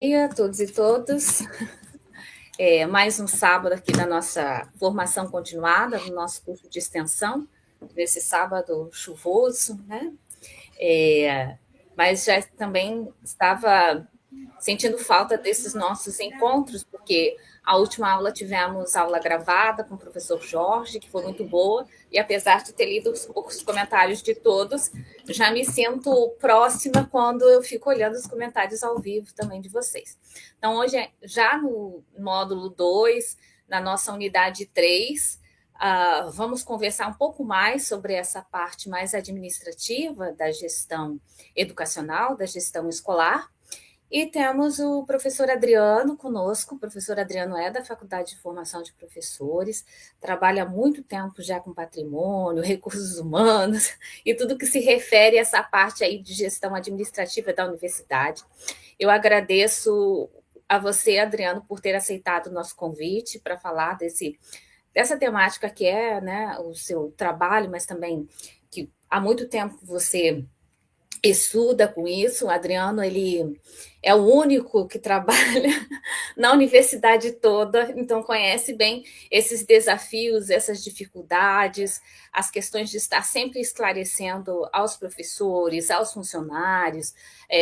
Dia a todos e todas. Mais um sábado aqui da nossa formação continuada, no nosso curso de extensão, nesse sábado chuvoso, né? Mas já também estava sentindo falta desses nossos encontros, porque a última aula tivemos aula gravada com o professor Jorge, que foi muito boa, e apesar de ter lido os comentários de todos, já me sinto próxima quando eu fico olhando os comentários ao vivo também de vocês. Então, hoje, já no módulo 2, na nossa unidade 3, vamos conversar um pouco mais sobre essa parte mais administrativa da gestão educacional, da gestão escolar. E temos o professor Adriano conosco. O professor Adriano é da Faculdade de Formação de Professores, trabalha há muito tempo já com patrimônio, recursos humanos e tudo que se refere a essa parte aí de gestão administrativa da universidade. Eu agradeço a você, Adriano, por ter aceitado o nosso convite para falar dessa temática que é, né, o seu trabalho, mas também que há muito tempo você estuda com isso. O Adriano, ele é o único que trabalha na universidade toda, então conhece bem esses desafios, essas dificuldades, as questões de estar sempre esclarecendo aos professores, aos funcionários,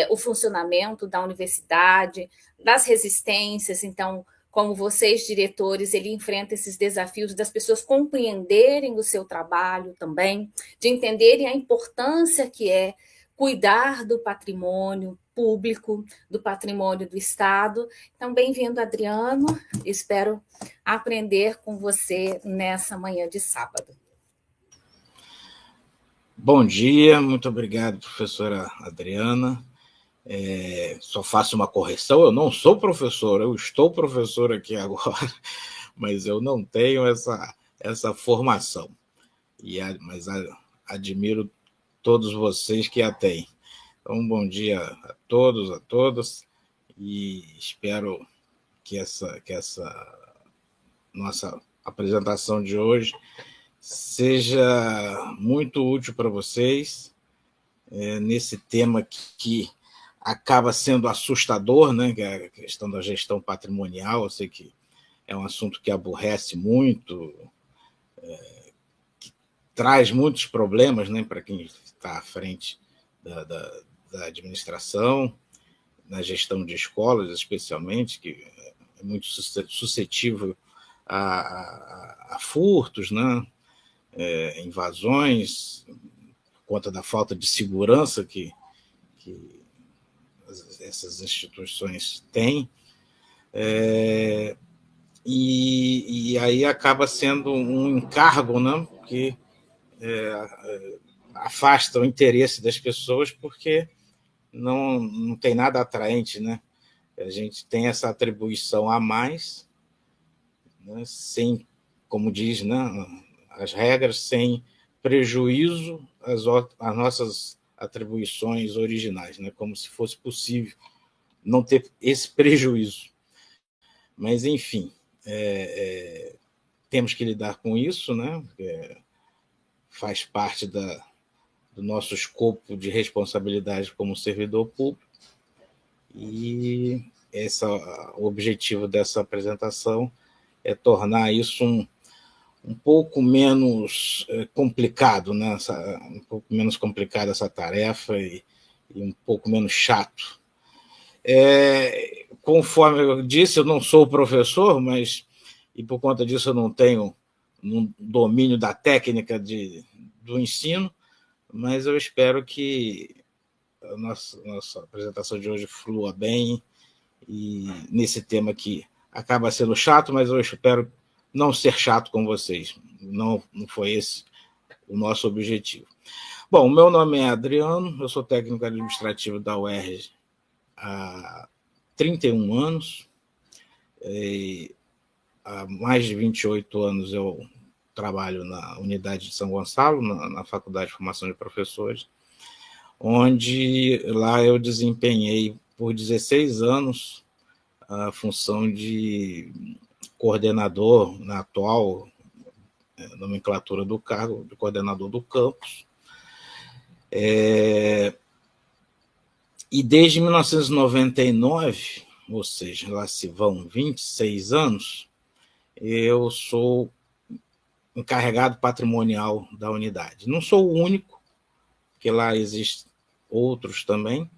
o funcionamento da universidade, das resistências. Então, como vocês, diretores, ele enfrenta esses desafios das pessoas compreenderem o seu trabalho também, de entenderem a importância que é cuidar do patrimônio público, do patrimônio do Estado. Então, bem-vindo, Adriano. Espero aprender com você nessa manhã de sábado. Bom dia, muito obrigado, professora Adriana. Só faço uma correção, eu não sou professor, eu estou professor aqui agora, mas eu não tenho essa formação. Mas admiro todos vocês que a têm. Então, bom dia a todos, a todas, e espero que essa nossa apresentação de hoje seja muito útil para vocês, nesse tema que acaba sendo assustador, né, que é a questão da gestão patrimonial. Eu sei que é um assunto que aborrece muito, que traz muitos problemas, né, para quem está à frente da administração, na gestão de escolas, especialmente, que é muito suscetível a furtos, né, invasões, por conta da falta de segurança que essas instituições têm. E aí acaba sendo um encargo, né, que afasta o interesse das pessoas, porque não tem nada atraente, né? A gente tem essa atribuição a mais, né, sem, como diz, né, as regras, sem prejuízo às nossas atribuições originais, né, como se fosse possível não ter esse prejuízo. Mas, enfim, temos que lidar com isso, né? Faz parte do nosso escopo de responsabilidade como servidor público, e o objetivo dessa apresentação é tornar isso um pouco menos complicado, né? Um pouco menos complicada essa tarefa, e um pouco menos chato. Conforme eu disse, eu não sou professor, e por conta disso eu não tenho um domínio da técnica do ensino, mas eu espero que a nossa apresentação de hoje flua bem, e nesse tema que acaba sendo chato, mas eu espero não ser chato com vocês. Não foi esse o nosso objetivo. Bom, meu nome é Adriano, eu sou técnico administrativo da UERJ há 31 anos. Há mais de 28 anos eu trabalho na unidade de São Gonçalo, na Faculdade de Formação de Professores, onde lá eu desempenhei por 16 anos a função de coordenador, na atual nomenclatura do cargo, de coordenador do campus. E desde 1999 ou seja, lá se vão 26 anos, eu sou encarregado patrimonial da unidade. Não sou o único, porque lá existem outros também,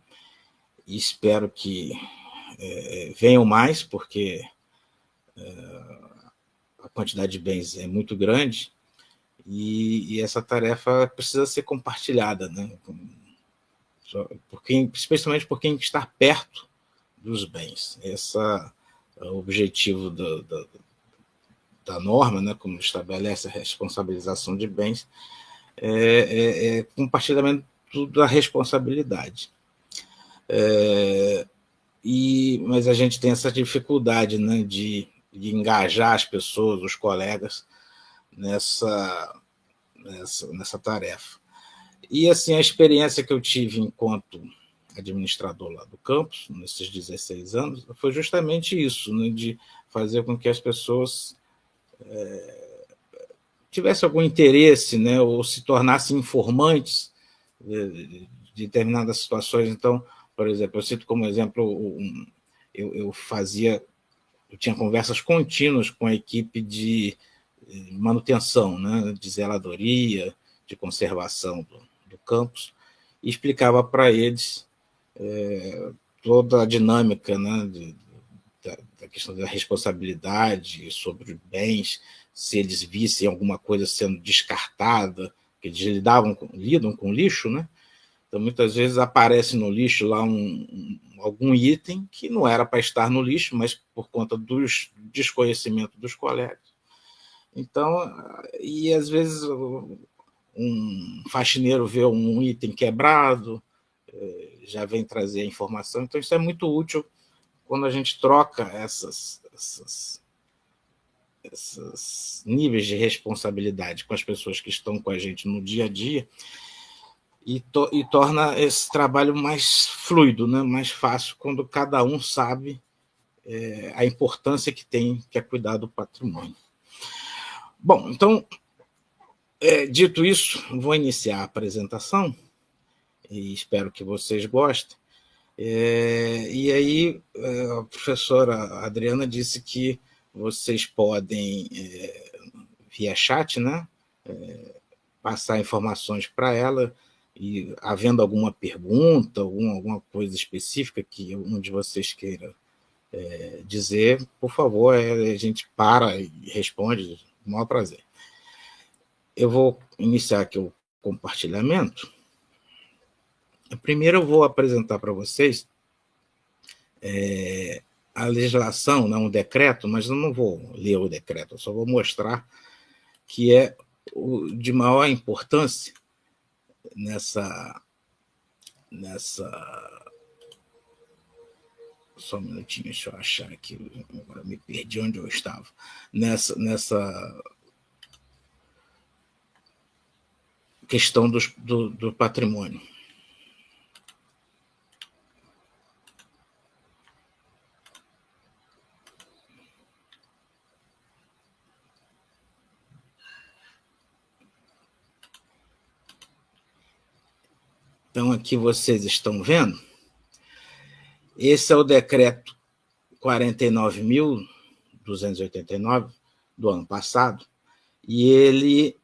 e espero que venham mais, porque a quantidade de bens é muito grande, e essa tarefa precisa ser compartilhada, né? Especialmente por quem está perto dos bens. Esse é o objetivo da norma, né, como estabelece a responsabilização de bens, é compartilhamento da responsabilidade. Mas a gente tem essa dificuldade, né, de engajar as pessoas, os colegas, nessa tarefa. E assim, a experiência que eu tive enquanto administrador lá do campus, nesses 16 anos, foi justamente isso, né, de fazer com que as pessoas tivessem algum interesse, né, ou se tornassem informantes de determinadas situações. Então, por exemplo, eu cito como exemplo, eu tinha conversas contínuas com a equipe de manutenção, né, de zeladoria, de conservação do campus, e explicava para eles toda a dinâmica, né, da questão da responsabilidade sobre bens, se eles vissem alguma coisa sendo descartada, que eles lidam com lixo, né? Então, muitas vezes aparece no lixo lá algum item que não era para estar no lixo, mas por conta do desconhecimento dos colegas. Então, e às vezes um faxineiro vê um item quebrado, já vem trazer a informação. Então, isso é muito útil quando a gente troca esses níveis de responsabilidade com as pessoas que estão com a gente no dia a dia, e torna esse trabalho mais fluido, né? Mais fácil, quando cada um sabe a importância que tem, que é cuidar do patrimônio. Bom, então, dito isso, vou iniciar a apresentação, e espero que vocês gostem. E aí, a professora Adriana disse que vocês podem, via chat, né, passar informações para ela, e havendo alguma pergunta, alguma coisa específica que um de vocês queira dizer, por favor, a gente para e responde com o maior prazer. Eu vou iniciar aqui o compartilhamento. Primeiro eu vou apresentar para vocês a legislação, não um decreto, mas eu não vou ler o decreto, eu só vou mostrar que é de maior importância nessa só um minutinho, deixa eu achar aqui, agora me perdi onde eu estava, nessa questão do patrimônio. Então, aqui vocês estão vendo, esse é o decreto 49.289 do ano passado, e ele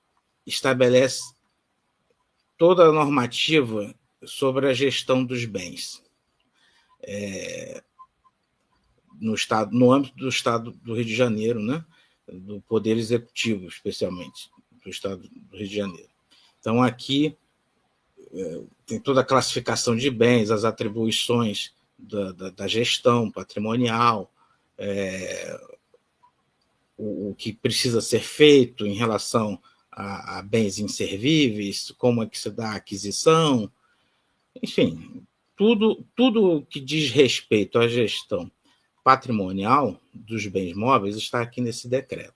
estabelece toda a normativa sobre a gestão dos bens no âmbito do Estado do Rio de Janeiro, né? Do Poder Executivo, especialmente, do Estado do Rio de Janeiro. Então, aqui tem toda a classificação de bens, as atribuições da gestão patrimonial, o que precisa ser feito em relação a bens inservíveis, como é que se dá a aquisição, enfim, tudo que diz respeito à gestão patrimonial dos bens móveis está aqui nesse decreto.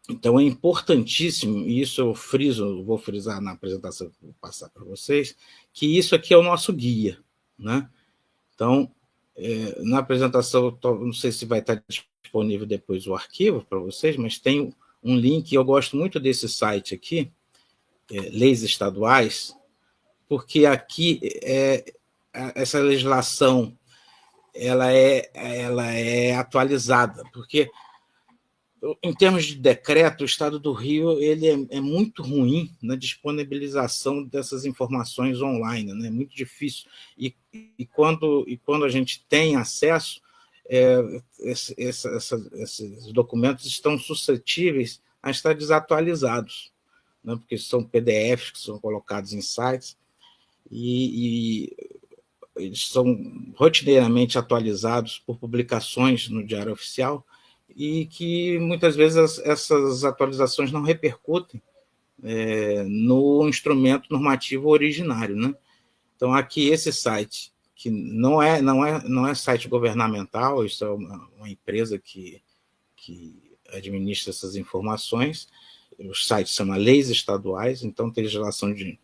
Então, é importantíssimo, e isso eu vou frisar na apresentação que vou passar para vocês, que isso aqui é o nosso guia, né? Então, na apresentação, não sei se vai estar disponível depois o arquivo para vocês, mas tem um link, eu gosto muito desse site aqui, Leis Estaduais, porque aqui essa legislação ela é atualizada, porque em termos de decreto, o Estado do Rio ele é muito ruim na disponibilização dessas informações online, né? É muito difícil. E quando a gente tem acesso, esses documentos estão suscetíveis a estar desatualizados, né? Porque são PDFs que são colocados em sites e eles são rotineiramente atualizados por publicações no Diário Oficial, e que muitas vezes essas atualizações não repercutem no instrumento normativo originário, né? Então, aqui esse site, que não é site governamental, isso é uma empresa que administra essas informações, o site se chama Leis Estaduais, então tem legislação como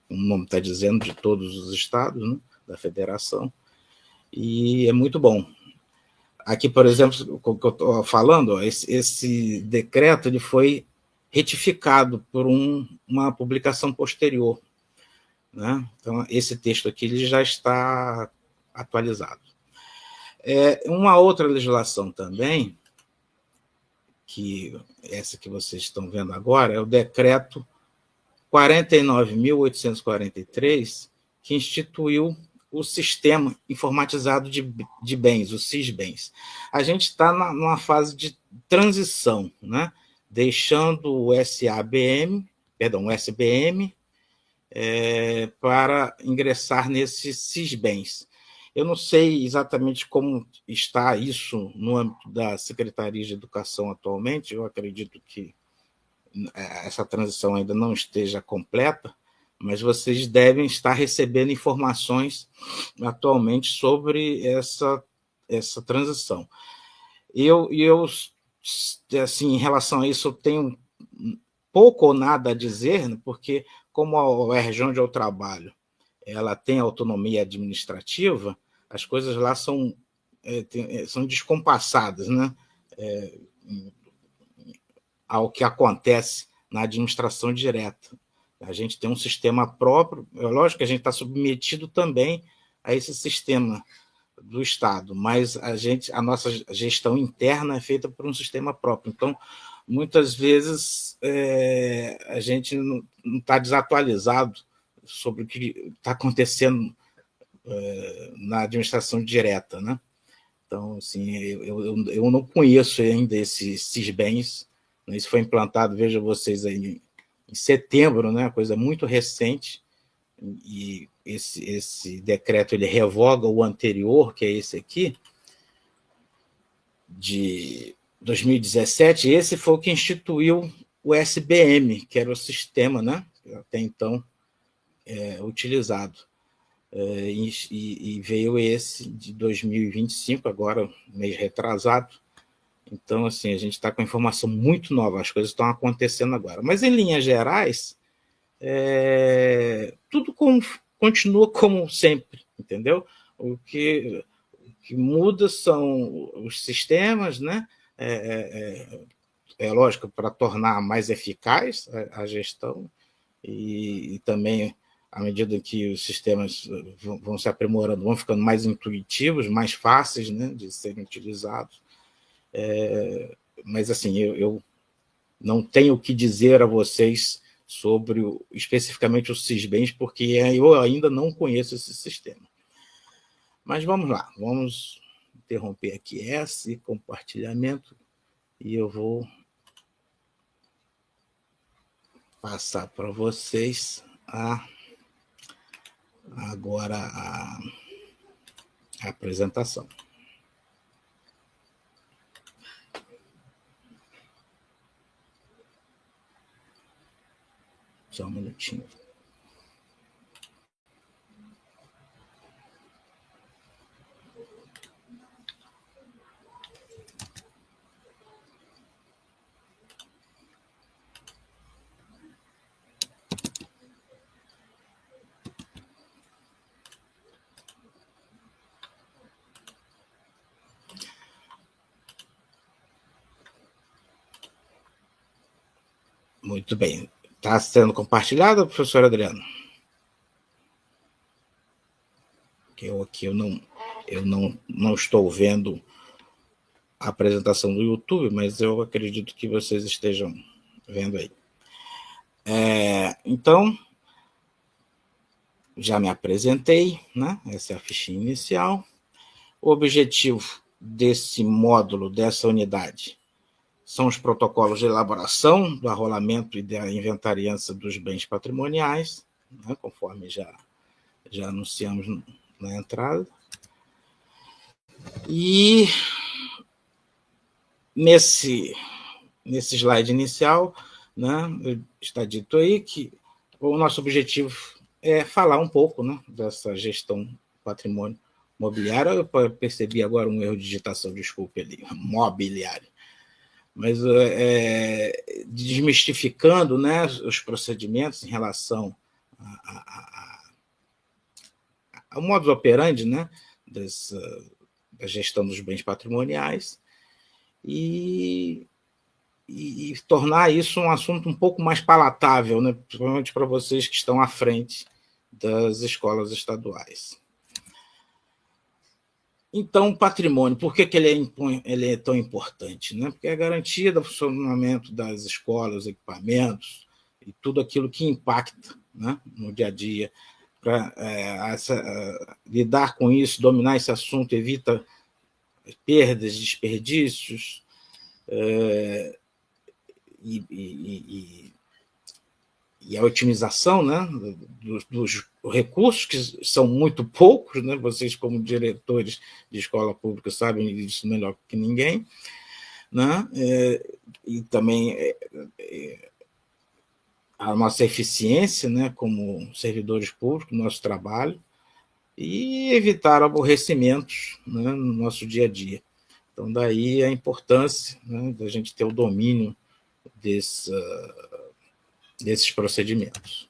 o nome está dizendo, de todos os estados, né, da federação, e é muito bom. Aqui, por exemplo, o que eu estou falando, esse decreto ele foi retificado por uma publicação posterior, né? Então, esse texto aqui ele já está atualizado. Uma outra legislação também, que essa que vocês estão vendo agora, é o decreto 49.843, que instituiu o Sistema Informatizado de Bens, o SISBens. A gente está numa fase de transição, né? Deixando o SBM, para ingressar nesse SISBens. Eu não sei exatamente como está isso no âmbito da Secretaria de Educação atualmente, eu acredito que essa transição ainda não esteja completa, mas vocês devem estar recebendo informações atualmente sobre essa transição. Eu, assim, em relação a isso, eu tenho pouco ou nada a dizer, né, porque como a UERJ onde eu trabalho, ela tem autonomia administrativa, as coisas lá são descompassadas, né, ao que acontece na administração direta. A gente tem um sistema próprio, é lógico que a gente está submetido também a esse sistema do Estado, mas a nossa gestão interna é feita por um sistema próprio. Então, muitas vezes, a gente não está desatualizado sobre o que está acontecendo na administração direta, né? Então, assim, eu não conheço ainda esses SISBens. Isso foi implantado, veja vocês aí, em setembro, né? Coisa muito recente, e esse decreto ele revoga o anterior, que é esse aqui, de 2017. Esse foi o que instituiu o SBM, que era o sistema, né? Até então utilizado. E veio esse de 2025, agora mês retrasado. Então, assim, a gente está com informação muito nova, as coisas estão acontecendo agora. Mas, em linhas gerais, tudo continua como sempre, entendeu? O que muda são os sistemas, né? Lógico, para tornar mais eficaz a gestão e também, à medida que os sistemas vão se aprimorando, vão ficando mais intuitivos, mais fáceis, né, de serem utilizados. Mas, assim, eu não tenho o que dizer a vocês sobre especificamente o SISBens, porque eu ainda não conheço esse sistema. Mas vamos lá, vamos interromper aqui esse compartilhamento e eu vou passar para vocês agora a apresentação. Só um minutinho. Muito bem. Está sendo compartilhado, professor Adriano? Ok. que eu não estou vendo a apresentação do YouTube, mas eu acredito que vocês estejam vendo aí. Então, já me apresentei, né? Essa é a fichinha inicial. O objetivo desse módulo, dessa unidade, são os protocolos de elaboração do arrolamento e da inventariança dos bens patrimoniais, né? Conforme já anunciamos na entrada. E nesse slide inicial, né, está dito aí que o nosso objetivo é falar um pouco, né, dessa gestão patrimônio mobiliário. Eu percebi agora um erro de digitação, desculpe ali, mobiliário. Mas desmistificando, né, os procedimentos em relação ao modus operandi, né, da gestão dos bens patrimoniais, e tornar isso um assunto um pouco mais palatável, né, principalmente para vocês que estão à frente das escolas estaduais. Então, o patrimônio, por que ele é tão importante? Né? Porque é a garantia do funcionamento das escolas, equipamentos e tudo aquilo que impacta, né, no dia a dia. Para lidar com isso, dominar esse assunto, evita perdas, desperdícios, e a otimização, né, dos recursos, que são muito poucos, né? Vocês, como diretores de escola pública, sabem disso melhor que ninguém, né? E também a nossa eficiência, né, como servidores públicos, nosso trabalho, e evitar aborrecimentos, né, no nosso dia a dia. Então, daí a importância, né, da gente ter o domínio desses procedimentos.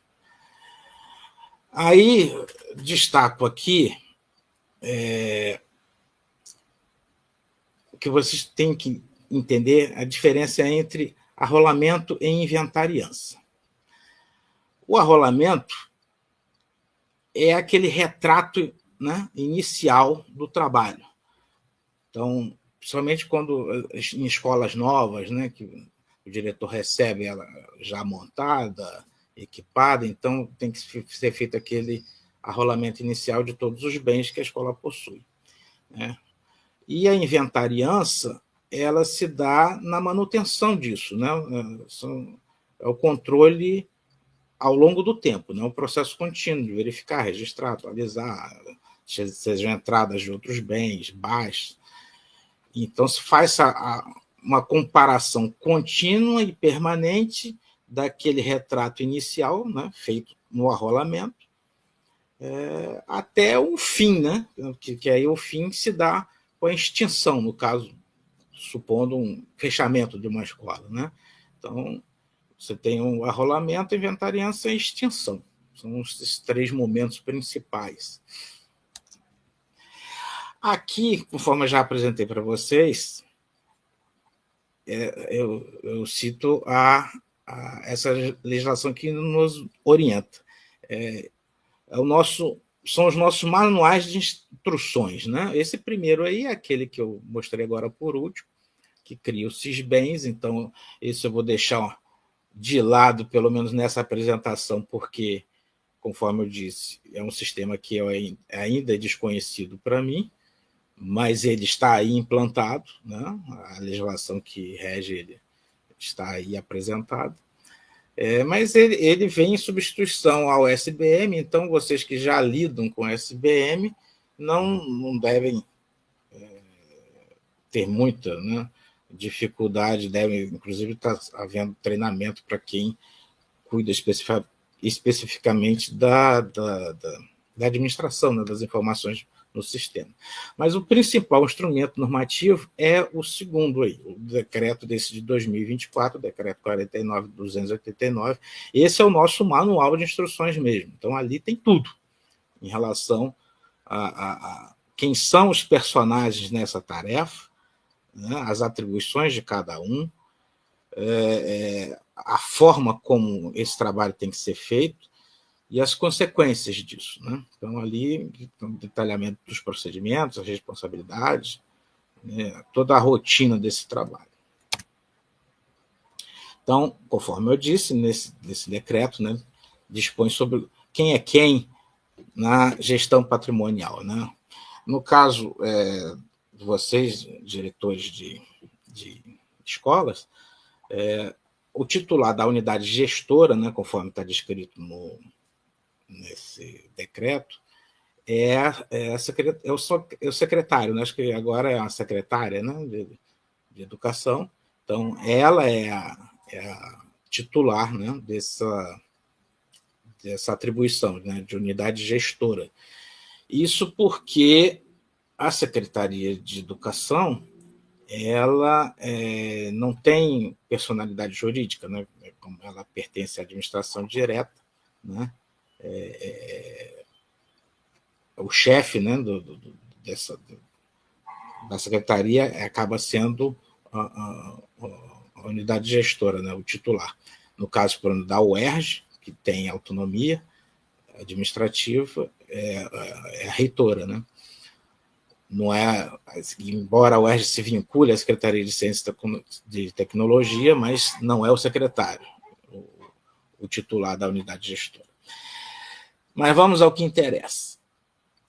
Aí, destaco aqui que vocês têm que entender a diferença entre arrolamento e inventariança. O arrolamento é aquele retrato, né, inicial do trabalho. Então, principalmente quando em escolas novas, né, que o diretor recebe ela já montada, equipada, então tem que ser feito aquele arrolamento inicial de todos os bens que a escola possui, né? E a inventariança, ela se dá na manutenção disso, né? É o controle ao longo do tempo, né? O processo contínuo de verificar, registrar, atualizar, sejam entradas de outros bens, baixos. Então, se faz uma comparação contínua e permanente daquele retrato inicial, né, feito no arrolamento, até o fim, né, que aí o fim se dá com a extinção, no caso, supondo um fechamento de uma escola, né? Então, você tem um arrolamento, inventariança e extinção. São esses três momentos principais. Aqui, conforme eu já apresentei para vocês, eu cito essa legislação que nos orienta. São os nossos manuais de instruções, né? Esse primeiro aí é aquele que eu mostrei agora por último, que cria os CISBENs. Então, esse eu vou deixar de lado, pelo menos nessa apresentação, porque, conforme eu disse, é um sistema que ainda é desconhecido para mim, mas ele está aí implantado, né? A legislação que rege ele está aí apresentada. Mas ele vem em substituição ao SBM, então vocês que já lidam com SBM não devem ter muita, né, dificuldade, devem, inclusive, estar havendo treinamento para quem cuida especificamente da administração, né, das informações no sistema. Mas o principal instrumento normativo é o segundo aí, o decreto desse de 2024, decreto 49.289. Esse é o nosso manual de instruções mesmo. Então, ali tem tudo em relação a quem são os personagens nessa tarefa, né, as atribuições de cada um, a forma como esse trabalho tem que ser feito, e as consequências disso, né? Então, ali, o detalhamento dos procedimentos, as responsabilidades, né? Toda a rotina desse trabalho. Então, conforme eu disse, nesse decreto, né, dispõe sobre quem é quem na gestão patrimonial, né? No caso de vocês, diretores de escolas, o titular da unidade gestora, né, conforme está descrito nesse decreto, é o secretário, né? Acho que agora é a secretária, né, de educação. Então, ela é a titular, né, dessa atribuição, né, de unidade gestora. Isso porque a Secretaria de Educação ela não tem personalidade jurídica, né, como ela pertence à administração direta, né, o chefe, né, da secretaria acaba sendo a unidade gestora, né, o titular. No caso, por exemplo, da UERJ, que tem autonomia administrativa, é a reitora, né? Não é, embora a UERJ se vincule à Secretaria de Ciência e Tecnologia, mas não é o secretário, o titular da unidade gestora. Mas vamos ao que interessa,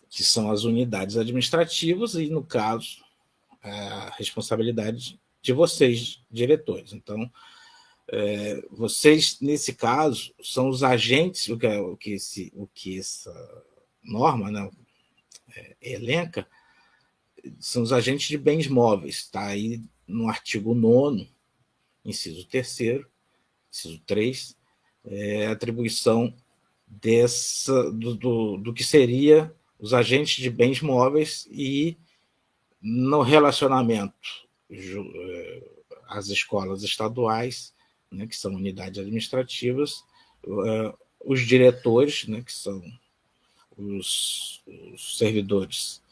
que são as unidades administrativas e, no caso, a responsabilidade de vocês, diretores. Então, vocês, nesse caso, são os agentes, o que essa norma, né, elenca, são os agentes de bens móveis. Está aí no artigo 9º, inciso 3º, inciso 3, a atribuição do que seria os agentes de bens móveis e no relacionamento às escolas estaduais, né, que são unidades administrativas, os diretores, né, que são os servidores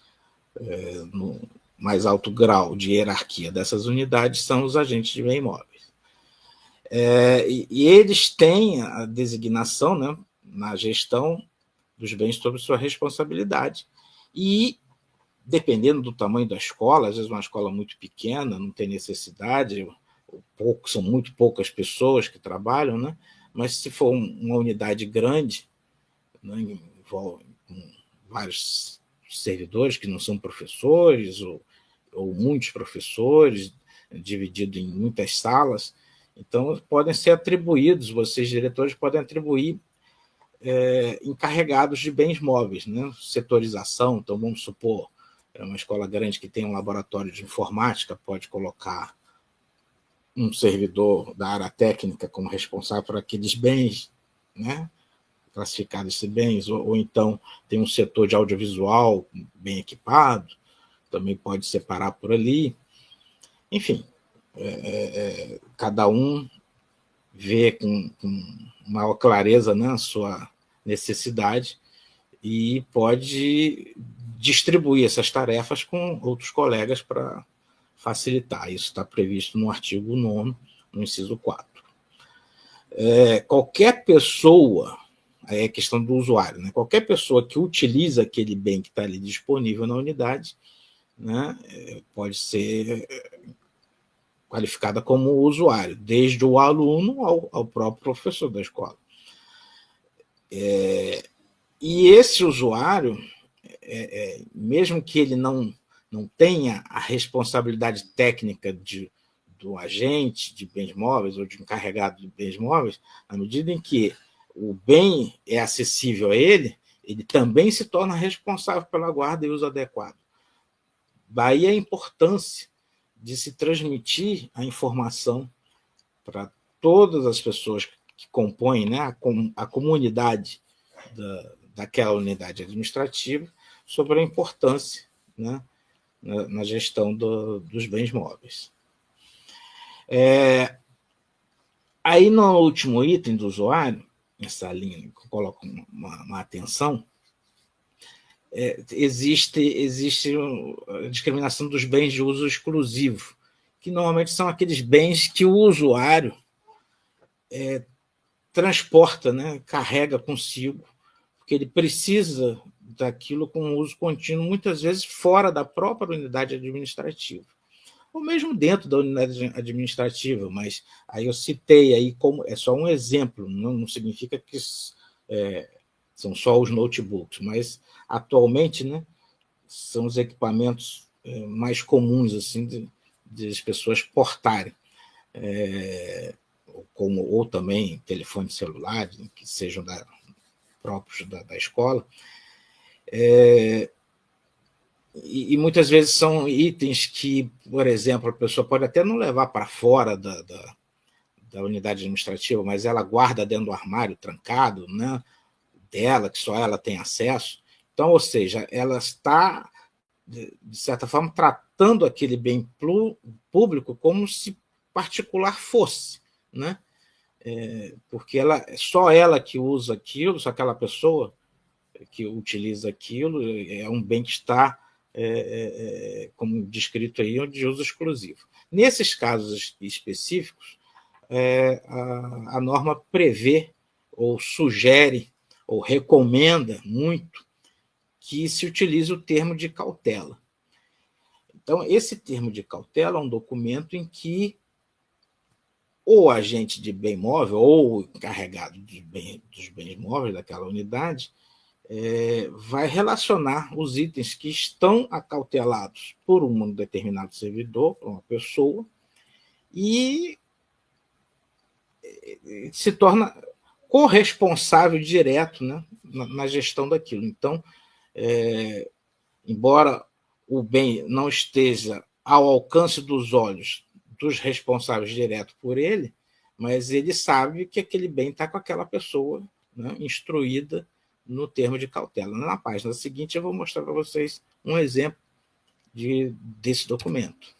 no mais alto grau de hierarquia dessas unidades, são os agentes de bens móveis. E eles têm a designação, né, na gestão dos bens sob sua responsabilidade. E, dependendo do tamanho da escola, às vezes uma escola muito pequena, não tem necessidade, são muito poucas pessoas que trabalham, né? Mas se for uma unidade grande, né, envolve vários servidores que não são professores, ou muitos professores, dividido em muitas salas, então podem ser atribuídos, vocês diretores podem atribuir encarregados de bens móveis, né? Setorização. Então, vamos supor, uma escola grande que tem um laboratório de informática, pode colocar um servidor da área técnica como responsável por aqueles bens, né, classificados esses bens, ou então tem um setor de audiovisual bem equipado, também pode separar por ali. Enfim, cada um vê com maior clareza, né, a sua necessidade e pode distribuir essas tarefas com outros colegas para facilitar. Isso está previsto no artigo 9º, no inciso 4. Qualquer pessoa, aí é questão do usuário, né? Qualquer pessoa que utiliza aquele bem que está ali disponível na unidade, né, pode ser qualificada como usuário, desde o aluno ao próprio professor da escola. E esse usuário, mesmo que ele não tenha a responsabilidade técnica do agente de bens móveis ou de encarregado de bens móveis, à medida em que o bem é acessível a ele também se torna responsável pela guarda e uso adequado. Daí a importância de se transmitir a informação para todas as pessoas que compõem, né, a comunidade daquela unidade administrativa sobre a importância, né, na gestão dos bens móveis. Aí, no último item do usuário, essa linha que eu coloco uma atenção, existe a discriminação dos bens de uso exclusivo, que normalmente são aqueles bens que o usuário transporta, né, carrega consigo porque ele precisa daquilo com uso contínuo, muitas vezes fora da própria unidade administrativa, ou mesmo dentro da unidade administrativa, mas aí eu citei aí como é só um exemplo, não significa que são só os notebooks, mas atualmente, né, são os equipamentos mais comuns assim de as pessoas portarem, ou também telefones celulares, que sejam próprios da escola, e muitas vezes são itens que, por exemplo, a pessoa pode até não levar para fora da unidade administrativa, mas ela guarda dentro do armário trancado, né, dela, que só ela tem acesso. Então, ou seja, ela está, de certa forma, tratando aquele bem público como se particular fosse, né? Porque só ela que usa aquilo, só aquela pessoa que utiliza aquilo, é um bem que está, como descrito aí, de uso exclusivo. Nesses casos específicos, a norma prevê, ou sugere, ou recomenda muito que se utilize o termo de cautela. Então, esse termo de cautela é um documento em que o agente de bem móvel ou o encarregado dos bens móveis daquela unidade vai relacionar os itens que estão acautelados por um determinado servidor, por uma pessoa, e se torna corresponsável direto, né, na gestão daquilo. Então, embora o bem não esteja ao alcance dos olhos dos responsáveis direto por ele, mas ele sabe que aquele bem está com aquela pessoa, né, instruída no termo de cautela. Na página seguinte, eu vou mostrar para vocês um exemplo desse documento.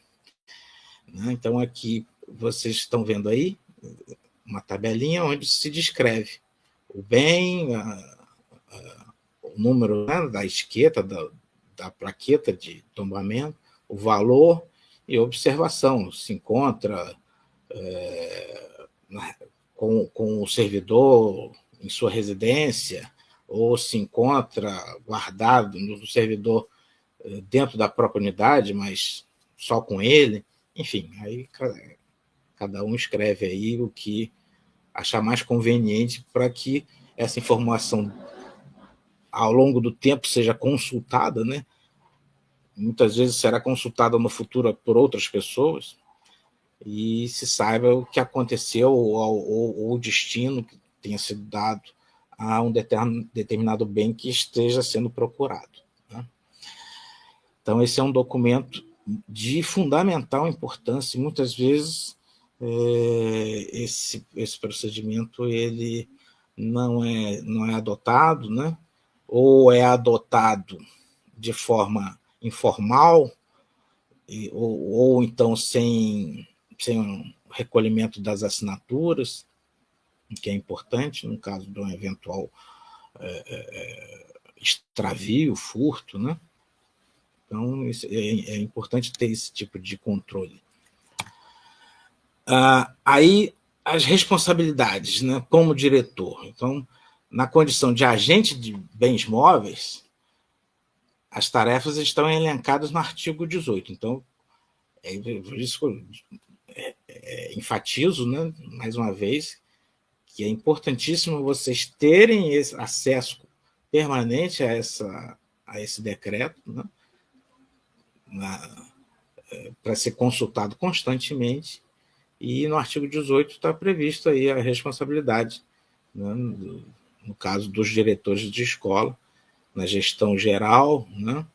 Então, aqui vocês estão vendo aí uma tabelinha onde se descreve o bem, o número, né, da etiqueta, da plaqueta de tombamento, o valor e a observação. Se encontra com o servidor em sua residência, ou se encontra guardado no servidor dentro da própria unidade, mas só com ele. Enfim, aí cada um escreve aí o que achar mais conveniente para que essa informação, ao longo do tempo, seja consultada, né? Muitas vezes será consultada no futuro por outras pessoas, e se saiba o que aconteceu ou o destino que tenha sido dado a um determinado bem que esteja sendo procurado, né? Então, esse é um documento de fundamental importância, e muitas vezes esse procedimento ele não é adotado, né? Ou é adotado de forma informal, ou então sem um recolhimento das assinaturas, que é importante no caso de um eventual extravio, furto, né? Então, é importante ter esse tipo de controle. Aí, as responsabilidades, né, como diretor. Então, na condição de agente de bens móveis, as tarefas estão elencadas no artigo 18. Então, por isso que eu enfatizo, né, mais uma vez, que é importantíssimo vocês terem esse acesso permanente a esse decreto, né, para ser consultado constantemente. E no artigo 18 está previsto aí a responsabilidade, né, no caso dos diretores de escola, na gestão geral, né,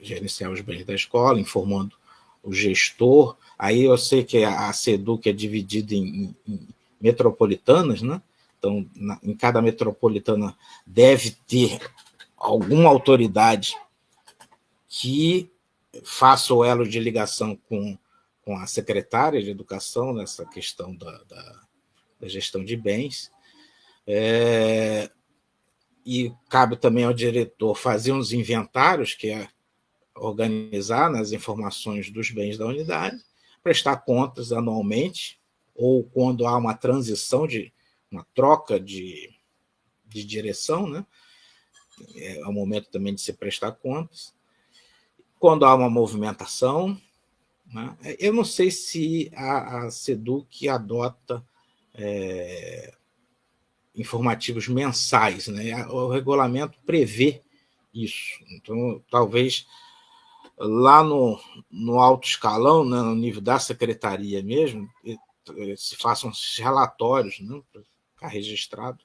gerenciar os bens da escola, informando o gestor. Aí eu sei que a SEDUC é dividida em metropolitanas, né? Então, em cada metropolitana deve ter alguma autoridade que faça o elo de ligação com a secretária de educação nessa questão da gestão de bens. E cabe também ao diretor fazer uns inventários, que é organizar nas informações dos bens da unidade, prestar contas anualmente, ou quando há uma transição, uma troca de direção, né? é o momento também de se prestar contas. Quando há uma movimentação, né? Eu não sei se a SEDUC adota informativos mensais, né? O regulamento prevê isso. Então, talvez lá no alto escalão, né, no nível da secretaria mesmo, se façam relatórios, né, para ficar registrado,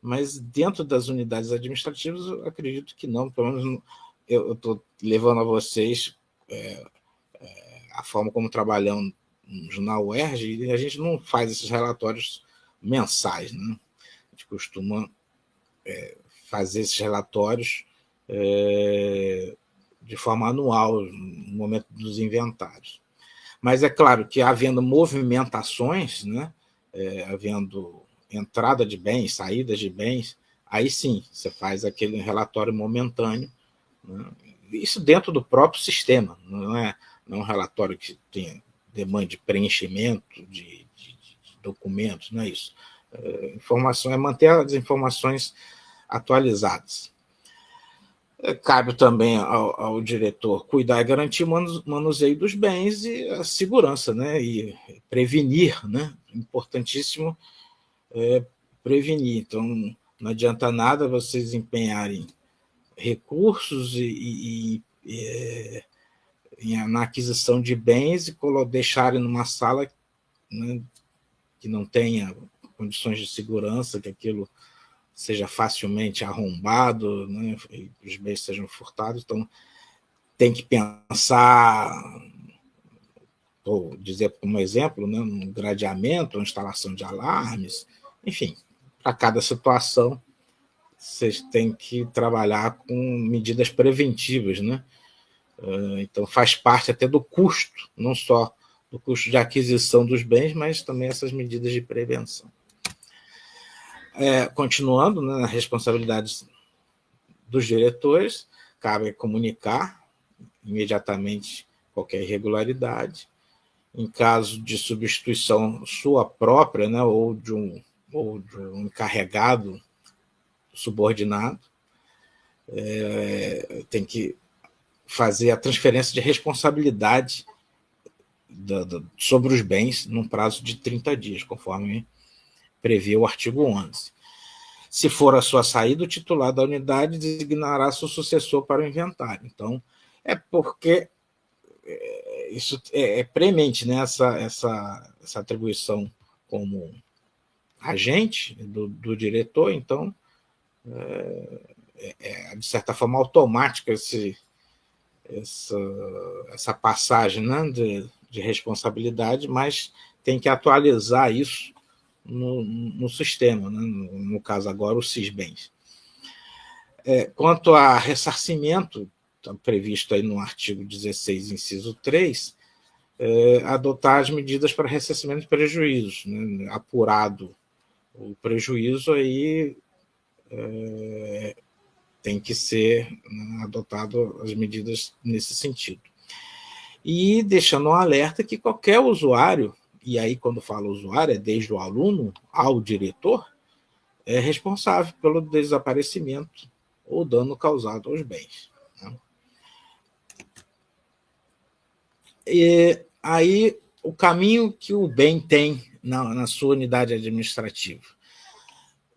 mas dentro das unidades administrativas, eu acredito que não. Pelo menos eu estou levando a vocês a forma como trabalhamos na UERJ, e a gente não faz esses relatórios mensais, né? A gente costuma fazer esses relatórios de forma anual, no momento dos inventários. Mas é claro que, havendo movimentações, né, havendo entrada de bens, saídas de bens, aí sim você faz aquele relatório momentâneo, né? Isso dentro do próprio sistema, não é um relatório que tem demanda de preenchimento de documentos, não é isso. Informação é manter as informações atualizadas. Cabe também ao diretor cuidar e garantir o manuseio dos bens e a segurança, né? E prevenir, né? Importantíssimo prevenir. Então, não adianta nada vocês empenharem recursos na aquisição de bens e deixarem numa sala, né, que não tenha condições de segurança, que aquilo seja facilmente arrombado, né, e os bens sejam furtados. Então, tem que pensar, vou dizer como exemplo, né, um gradeamento, uma instalação de alarmes, enfim, para cada situação, vocês têm que trabalhar com medidas preventivas, né? Então, faz parte até do custo, não só do custo de aquisição dos bens, mas também essas medidas de prevenção. Continuando, né, nas responsabilidades dos diretores, cabe comunicar imediatamente qualquer irregularidade. Em caso de substituição sua própria, né, ou de um encarregado subordinado, tem que fazer a transferência de responsabilidade sobre os bens num prazo de 30 dias, conforme prevê o artigo 11. Se for a sua saída, o titular da unidade designará seu sucessor para o inventário. Então, porque isso é premente, né? Essa atribuição como agente do diretor, então, de certa forma, automática essa passagem, né, de responsabilidade, mas tem que atualizar isso no sistema, né, no caso agora o Sisbens. Quanto a ressarcimento, está previsto aí no artigo 16, inciso 3, adotar as medidas para ressarcimento de prejuízos, né, apurado o prejuízo, aí tem que ser, né, adotado as medidas nesse sentido. E deixando um alerta que qualquer usuário, e aí quando falo usuário, é desde o aluno ao diretor, é responsável pelo desaparecimento ou dano causado aos bens, né? E aí o caminho que o bem tem na sua unidade administrativa: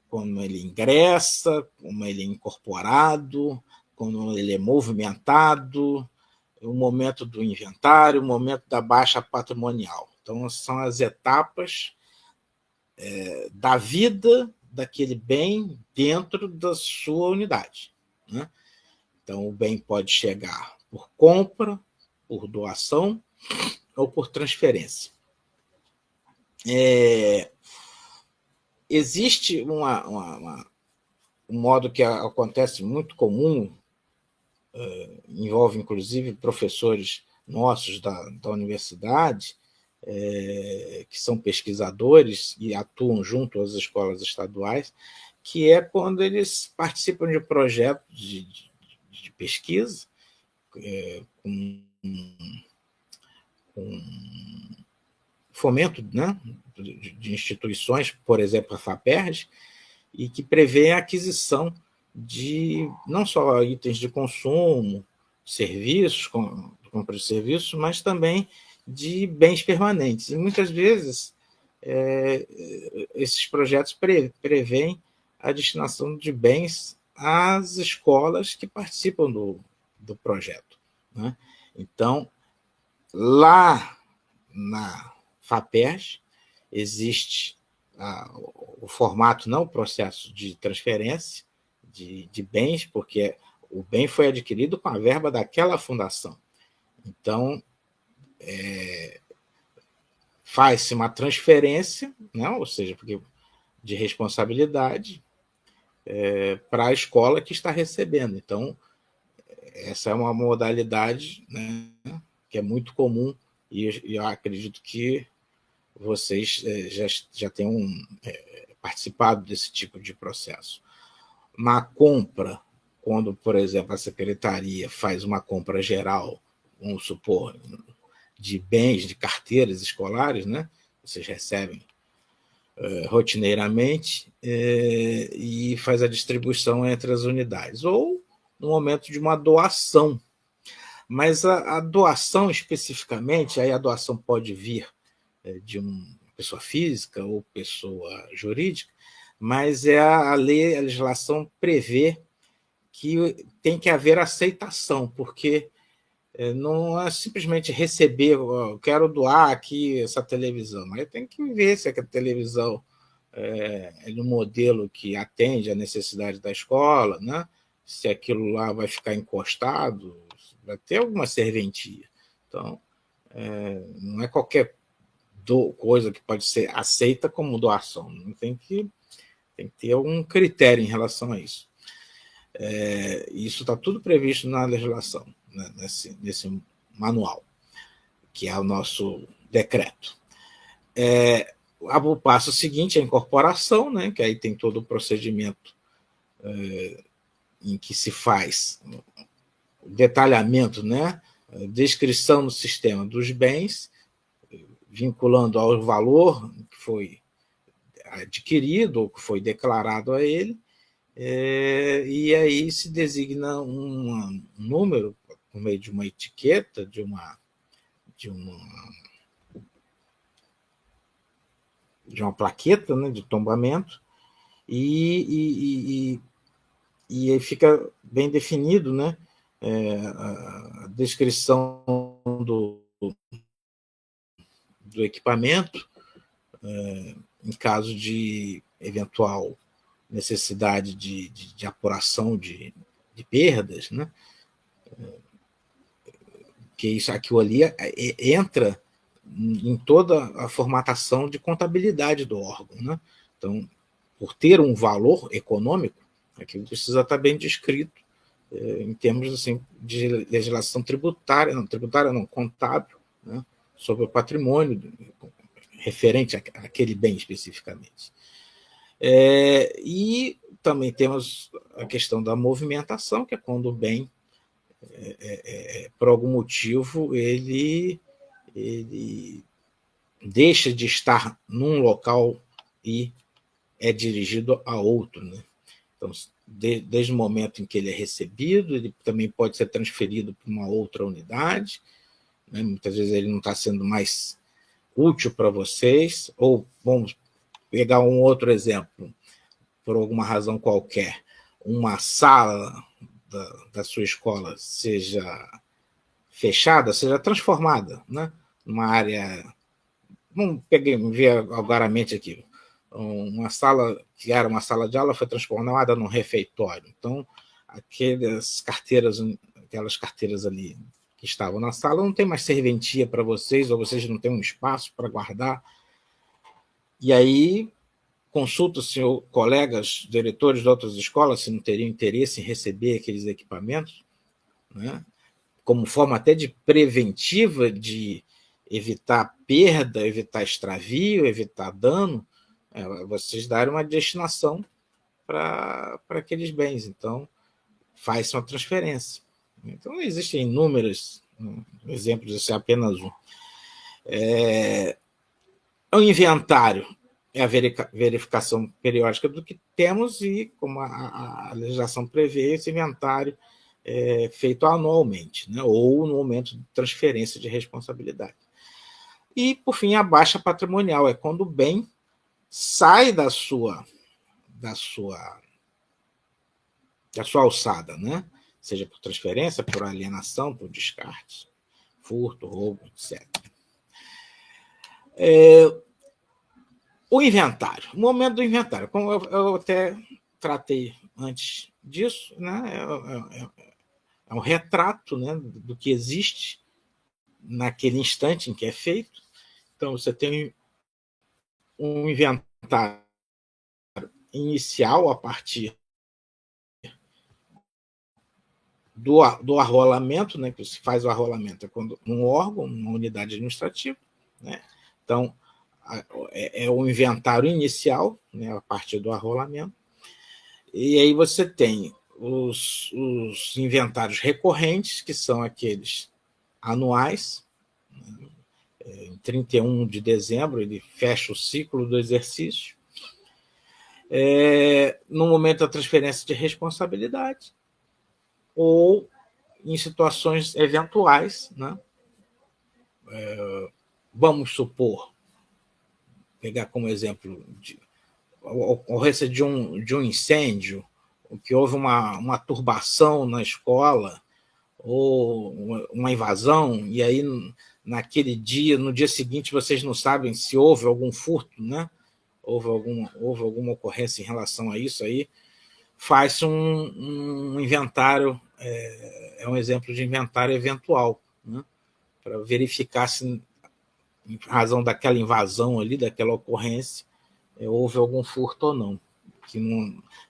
como ele ingressa, como ele é incorporado, como ele é movimentado, o momento do inventário, o momento da baixa patrimonial. Então, são as etapas da vida daquele bem dentro da sua unidade, né? Então, o bem pode chegar por compra, por doação ou por transferência. Existe um modo que acontece muito comum, envolve inclusive professores nossos da universidade, que são pesquisadores e atuam junto às escolas estaduais, que é quando eles participam de projetos de pesquisa, com fomento, né, de instituições, por exemplo, a FAPERJ, e que prevê a aquisição de não só itens de consumo, serviços, compra de serviços, mas também de bens permanentes. E muitas vezes esses projetos prevêem a destinação de bens às escolas que participam do projeto, né? Então, lá na FAPERJ existe o formato, não o processo de transferência de bens, porque o bem foi adquirido com a verba daquela fundação. Então, faz-se uma transferência, né? Ou seja, porque de responsabilidade para a escola que está recebendo. Então, essa é uma modalidade, né, que é muito comum e eu acredito que vocês já tenham participado desse tipo de processo. Na compra, quando, por exemplo, a secretaria faz uma compra geral, vamos supor, de bens, de carteiras escolares, né? Vocês recebem rotineiramente e faz a distribuição entre as unidades, ou no momento de uma doação. Mas a doação especificamente, aí a doação pode vir de uma pessoa física ou pessoa jurídica, mas a lei, a legislação prevê que tem que haver aceitação, porque não é simplesmente receber, eu quero doar aqui essa televisão, mas tem que ver se a televisão é no modelo que atende à necessidade da escola, né? Se aquilo lá vai ficar encostado, vai ter alguma serventia. Então, não é qualquer coisa que pode ser aceita como doação, tem que ter algum critério em relação a isso. Isso está tudo previsto na legislação, né, nesse manual, que é o nosso decreto. O passo seguinte é a incorporação, né, que aí tem todo o procedimento em que se faz o detalhamento, né, descrição no sistema dos bens, vinculando ao valor que foi adquirido ou que foi declarado a ele, e aí se designa um número por meio de uma etiqueta, de uma plaqueta, né, de tombamento, e aí fica bem definido, né, a descrição do equipamento, em caso de eventual necessidade de apuração de perdas, né? Que aquilo ali entra em toda a formatação de contabilidade do órgão, né? Então, por ter um valor econômico, aquilo precisa estar bem descrito em termos assim, de legislação tributária, não, contábil, né? Sobre o patrimônio referente àquele bem especificamente. E também temos a questão da movimentação, que é quando o bem, por algum motivo, ele deixa de estar num local e é dirigido a outro, né? Então, desde o momento em que ele é recebido, ele também pode ser transferido para uma outra unidade, né? Muitas vezes ele não está sendo mais útil para vocês, ou vamos pegar um outro exemplo, por alguma razão qualquer, uma sala da sua escola seja fechada, seja transformada, né? Numa área, vamos ver agoramente aqui, uma sala que era uma sala de aula foi transformada num refeitório. Então, aquelas carteiras ali que estavam na sala não tem mais serventia para vocês, ou vocês não têm um espaço para guardar. E aí consulta os seus colegas, diretores de outras escolas, se não teriam interesse em receber aqueles equipamentos, né? Como forma até de preventiva, de evitar perda, evitar extravio, evitar dano, vocês darem uma destinação para aqueles bens. Então, faz uma transferência. Então, existem inúmeros exemplos, esse é apenas um. O inventário é a verificação periódica do que temos e, como a legislação prevê, esse inventário é feito anualmente, né, ou no momento de transferência de responsabilidade. E, por fim, a baixa patrimonial é quando o bem sai da sua alçada, né? Seja por transferência, por alienação, por descarte, furto, roubo, etc. O inventário. O momento do inventário. Como eu até tratei antes disso, né? É um retrato, né, do que existe naquele instante em que é feito. Então, você tem um inventário inicial a partir do arrolamento, né, que se faz o arrolamento quando um órgão, uma unidade administrativa, né? Então, é o inventário inicial, né, a partir do arrolamento. E aí você tem os inventários recorrentes, que são aqueles anuais. Em 31 de dezembro, ele fecha o ciclo do exercício. No momento da transferência de responsabilidade, ou em situações eventuais, né? Vamos supor, pegar como exemplo a ocorrência de um incêndio, que houve uma turbação na escola, ou uma invasão, e aí naquele dia, no dia seguinte, vocês não sabem se houve algum furto, né? Houve alguma ocorrência em relação a isso aí, faz-se um inventário, é um exemplo de inventário eventual, né? Para verificar se, em razão daquela invasão ali, daquela ocorrência, houve algum furto ou não, que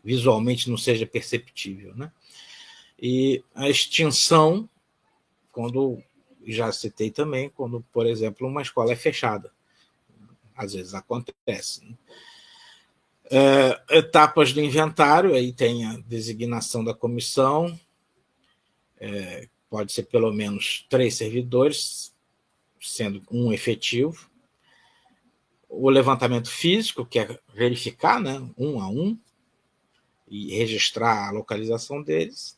visualmente não seja perceptível, né? E a extinção, quando, já citei também, quando, por exemplo, uma escola é fechada. Às vezes acontece, né? Etapas do inventário, aí tem a designação da comissão, pode ser pelo menos 3 servidores, sendo um efetivo. O levantamento físico, que é verificar, né, um a um, e registrar a localização deles,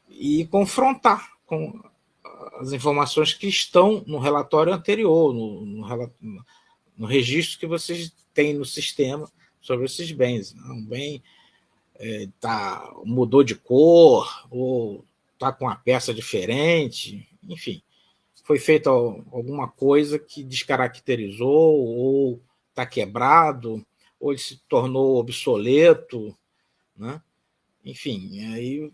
e confrontar com as informações que estão no relatório anterior, no registro que vocês têm no sistema sobre esses bens. Um bem mudou de cor, ou está com uma peça diferente, enfim, foi feita alguma coisa que descaracterizou, ou está quebrado, ou ele se tornou obsoleto, né? Enfim, aí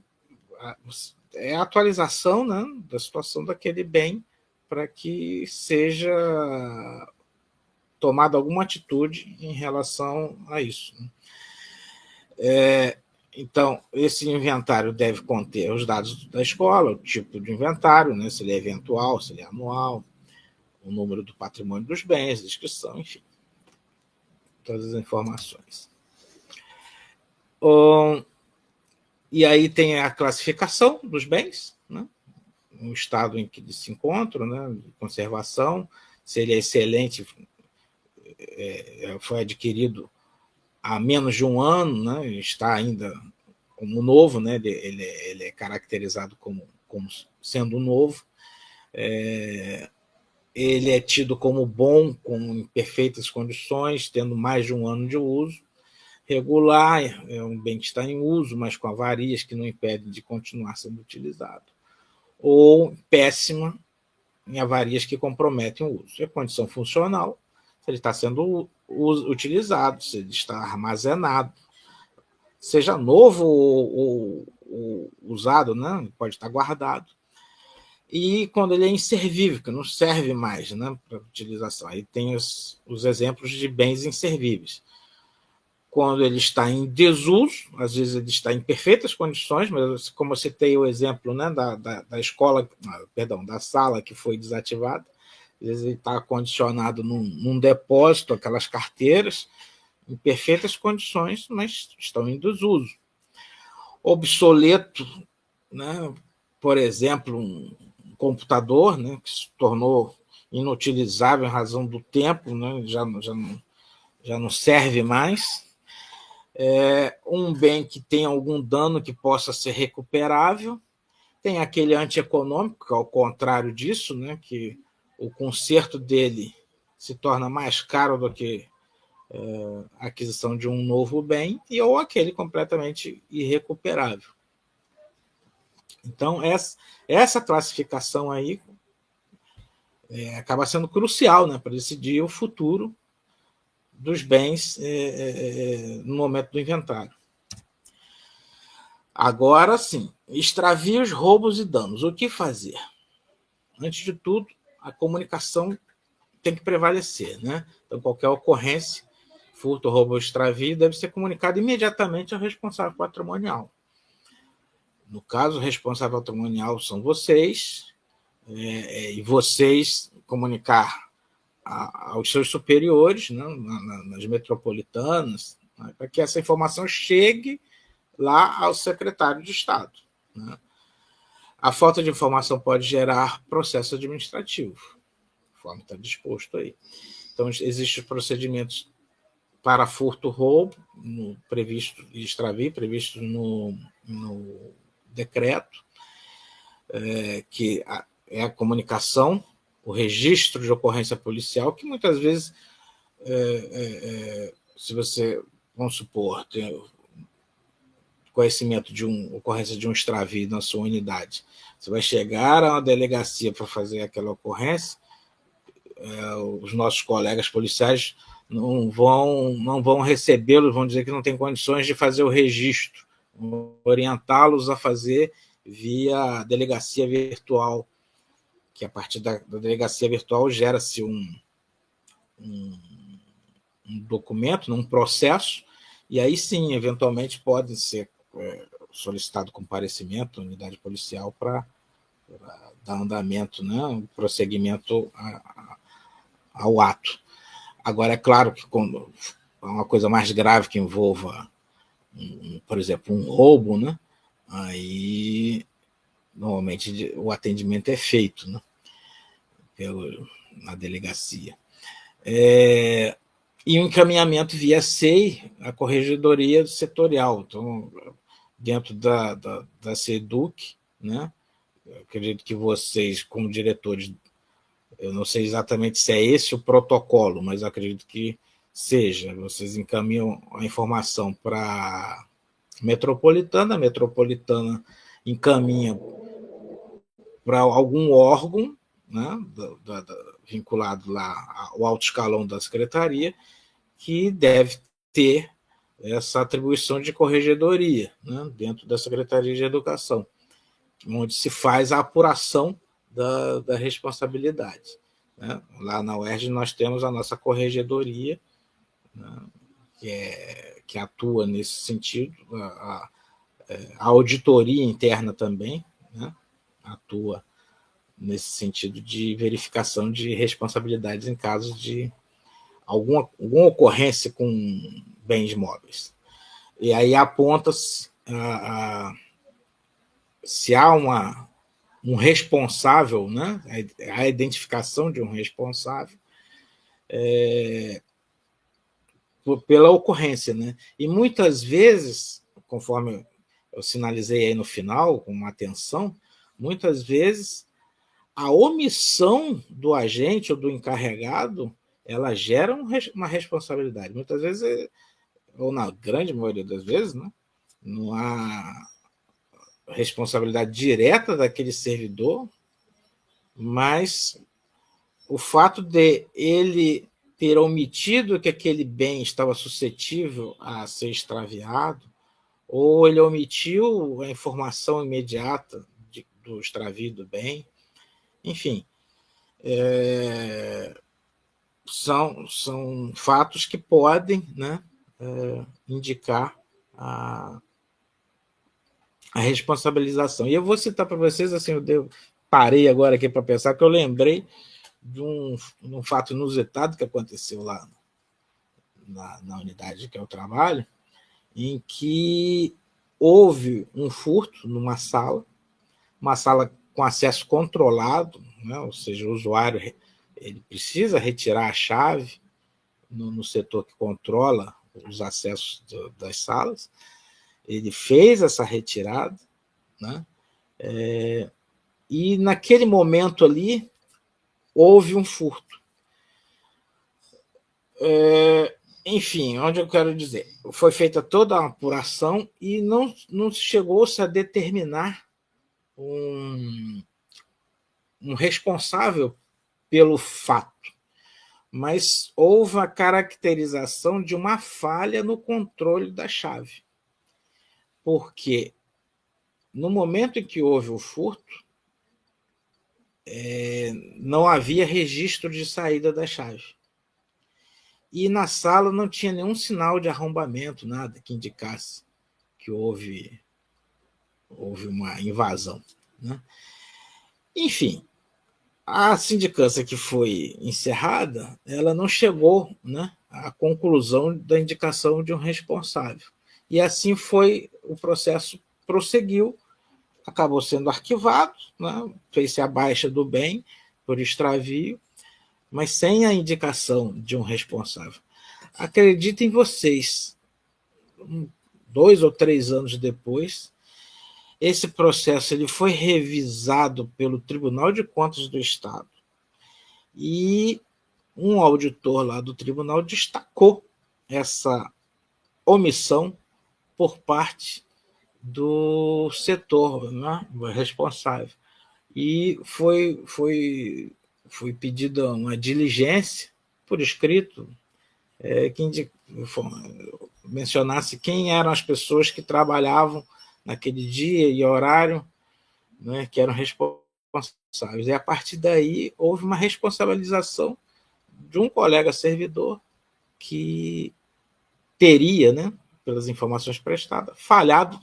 é a atualização, né, da situação daquele bem, para que seja tomada alguma atitude em relação a isso. Então, esse inventário deve conter os dados da escola, o tipo de inventário, né, se ele é eventual, se ele é anual, o número do patrimônio dos bens, descrição, enfim, todas as informações. E aí tem a classificação dos bens, né, no estado em que eles se encontram, né, de conservação, se ele é excelente, foi adquirido há menos de um ano, né, está ainda como novo, né, ele é caracterizado como sendo novo, ele é tido como bom, em perfeitas condições, tendo mais de um ano de uso. Regular é um bem que está em uso, mas com avarias que não impedem de continuar sendo utilizado. Ou péssima, em avarias que comprometem o uso. É condição funcional, se ele está sendo utilizado, se ele está armazenado, seja novo ou usado, né? Pode estar guardado. E quando ele é inservível, que não serve mais, né, para utilização. Aí tem os exemplos de bens inservíveis. Quando ele está em desuso, às vezes ele está em perfeitas condições, mas como eu citei o exemplo, né, da escola, perdão, da sala que foi desativada, às vezes ele está condicionado num depósito, aquelas carteiras, em perfeitas condições, mas estão em desuso. Obsoleto, né, por exemplo, um computador, né, que se tornou inutilizável em razão do tempo, né? Já não serve mais. Um bem que tem algum dano que possa ser recuperável. Tem aquele antieconômico, que é ao contrário disso, né? Que o conserto dele se torna mais caro do que a aquisição de um novo bem, ou aquele completamente irrecuperável. Então, essa classificação aí acaba sendo crucial, né, para decidir o futuro dos bens no momento do inventário. Agora sim, extravios, roubos e danos. O que fazer? Antes de tudo, a comunicação tem que prevalecer, né? Então, qualquer ocorrência, furto, roubo ou extravio, deve ser comunicado imediatamente ao responsável patrimonial. No caso, o responsável patrimonial são vocês, e vocês comunicar aos seus superiores, né, nas metropolitanas, né, para que essa informação chegue lá ao secretário de Estado. Né? A falta de informação pode gerar processo administrativo, conforme está disposto aí. Então, existem procedimentos para furto, roubo, previsto e extravio, previsto no decreto, que é a comunicação, o registro de ocorrência policial, que muitas vezes, se você, vamos supor, tem conhecimento de ocorrência de um extravio na sua unidade, você vai chegar a uma delegacia para fazer aquela ocorrência, os nossos colegas policiais não vão recebê-los, vão dizer que não tem condições de fazer o registro, vão orientá-los a fazer via delegacia virtual, que a partir da delegacia virtual gera-se um documento, um processo, e aí sim, eventualmente, pode ser solicitado comparecimento à unidade policial para dar andamento, né, um prosseguimento ao ato. Agora, é claro que quando é uma coisa mais grave que envolva, por exemplo, um roubo, né, aí normalmente o atendimento é feito, né, na delegacia. E o encaminhamento via SEI, a corregedoria setorial. Então, dentro da SEDUC, né, eu acredito que vocês, como diretores, eu não sei exatamente se é esse o protocolo, mas eu acredito que seja. Vocês encaminham a informação para a metropolitana encaminha para algum órgão, né, vinculado lá ao alto escalão da secretaria, que deve ter essa atribuição de corregedoria, né, dentro da Secretaria de Educação, onde se faz a apuração da responsabilidade. Né? Lá na UERJ nós temos a nossa corregedoria, né, que atua nesse sentido, a auditoria interna também, né, atua nesse sentido de verificação de responsabilidades em casos de alguma ocorrência com bens móveis. E aí aponta-se se há um responsável, né, a identificação de um responsável pela ocorrência. Né? E muitas vezes, conforme eu sinalizei aí no final, com uma atenção, muitas vezes a omissão do agente ou do encarregado, ela gera uma responsabilidade. Muitas vezes, ou na grande maioria das vezes, né, não há responsabilidade direta daquele servidor, mas o fato de ele ter omitido que aquele bem estava suscetível a ser extraviado, ou ele omitiu a informação imediata do extravio do bem, enfim, são fatos que podem, né, indicar a responsabilização. E eu vou citar para vocês, assim, parei agora aqui para pensar, que eu lembrei de um fato inusitado que aconteceu lá na unidade que eu trabalho, em que houve um furto numa sala com acesso controlado, né? Ou seja, o usuário ele precisa retirar a chave no setor que controla os acessos das salas. Ele fez essa retirada, né? E naquele momento ali houve um furto. Enfim, onde eu quero dizer, foi feita toda a apuração e não chegou-se a determinar um responsável pelo fato, mas houve a caracterização de uma falha no controle da chave, porque no momento em que houve o furto, não havia registro de saída da chave. E na sala não tinha nenhum sinal de arrombamento, nada que indicasse que houve uma invasão, né? Enfim, a sindicância que foi encerrada, ela não chegou, né, à conclusão da indicação de um responsável. E assim foi, o processo prosseguiu, acabou sendo arquivado, né, fez-se a baixa do bem por extravio, mas sem a indicação de um responsável. Acreditem vocês, 2 ou 3 anos depois, esse processo ele foi revisado pelo Tribunal de Contas do Estado e um auditor lá do tribunal destacou essa omissão por parte do setor, né, responsável. E foi pedida uma diligência por escrito que mencionasse quem eram as pessoas que trabalhavam naquele dia e horário, né, que eram responsáveis. E a partir daí houve uma responsabilização de um colega servidor que teria, né, pelas informações prestadas, falhado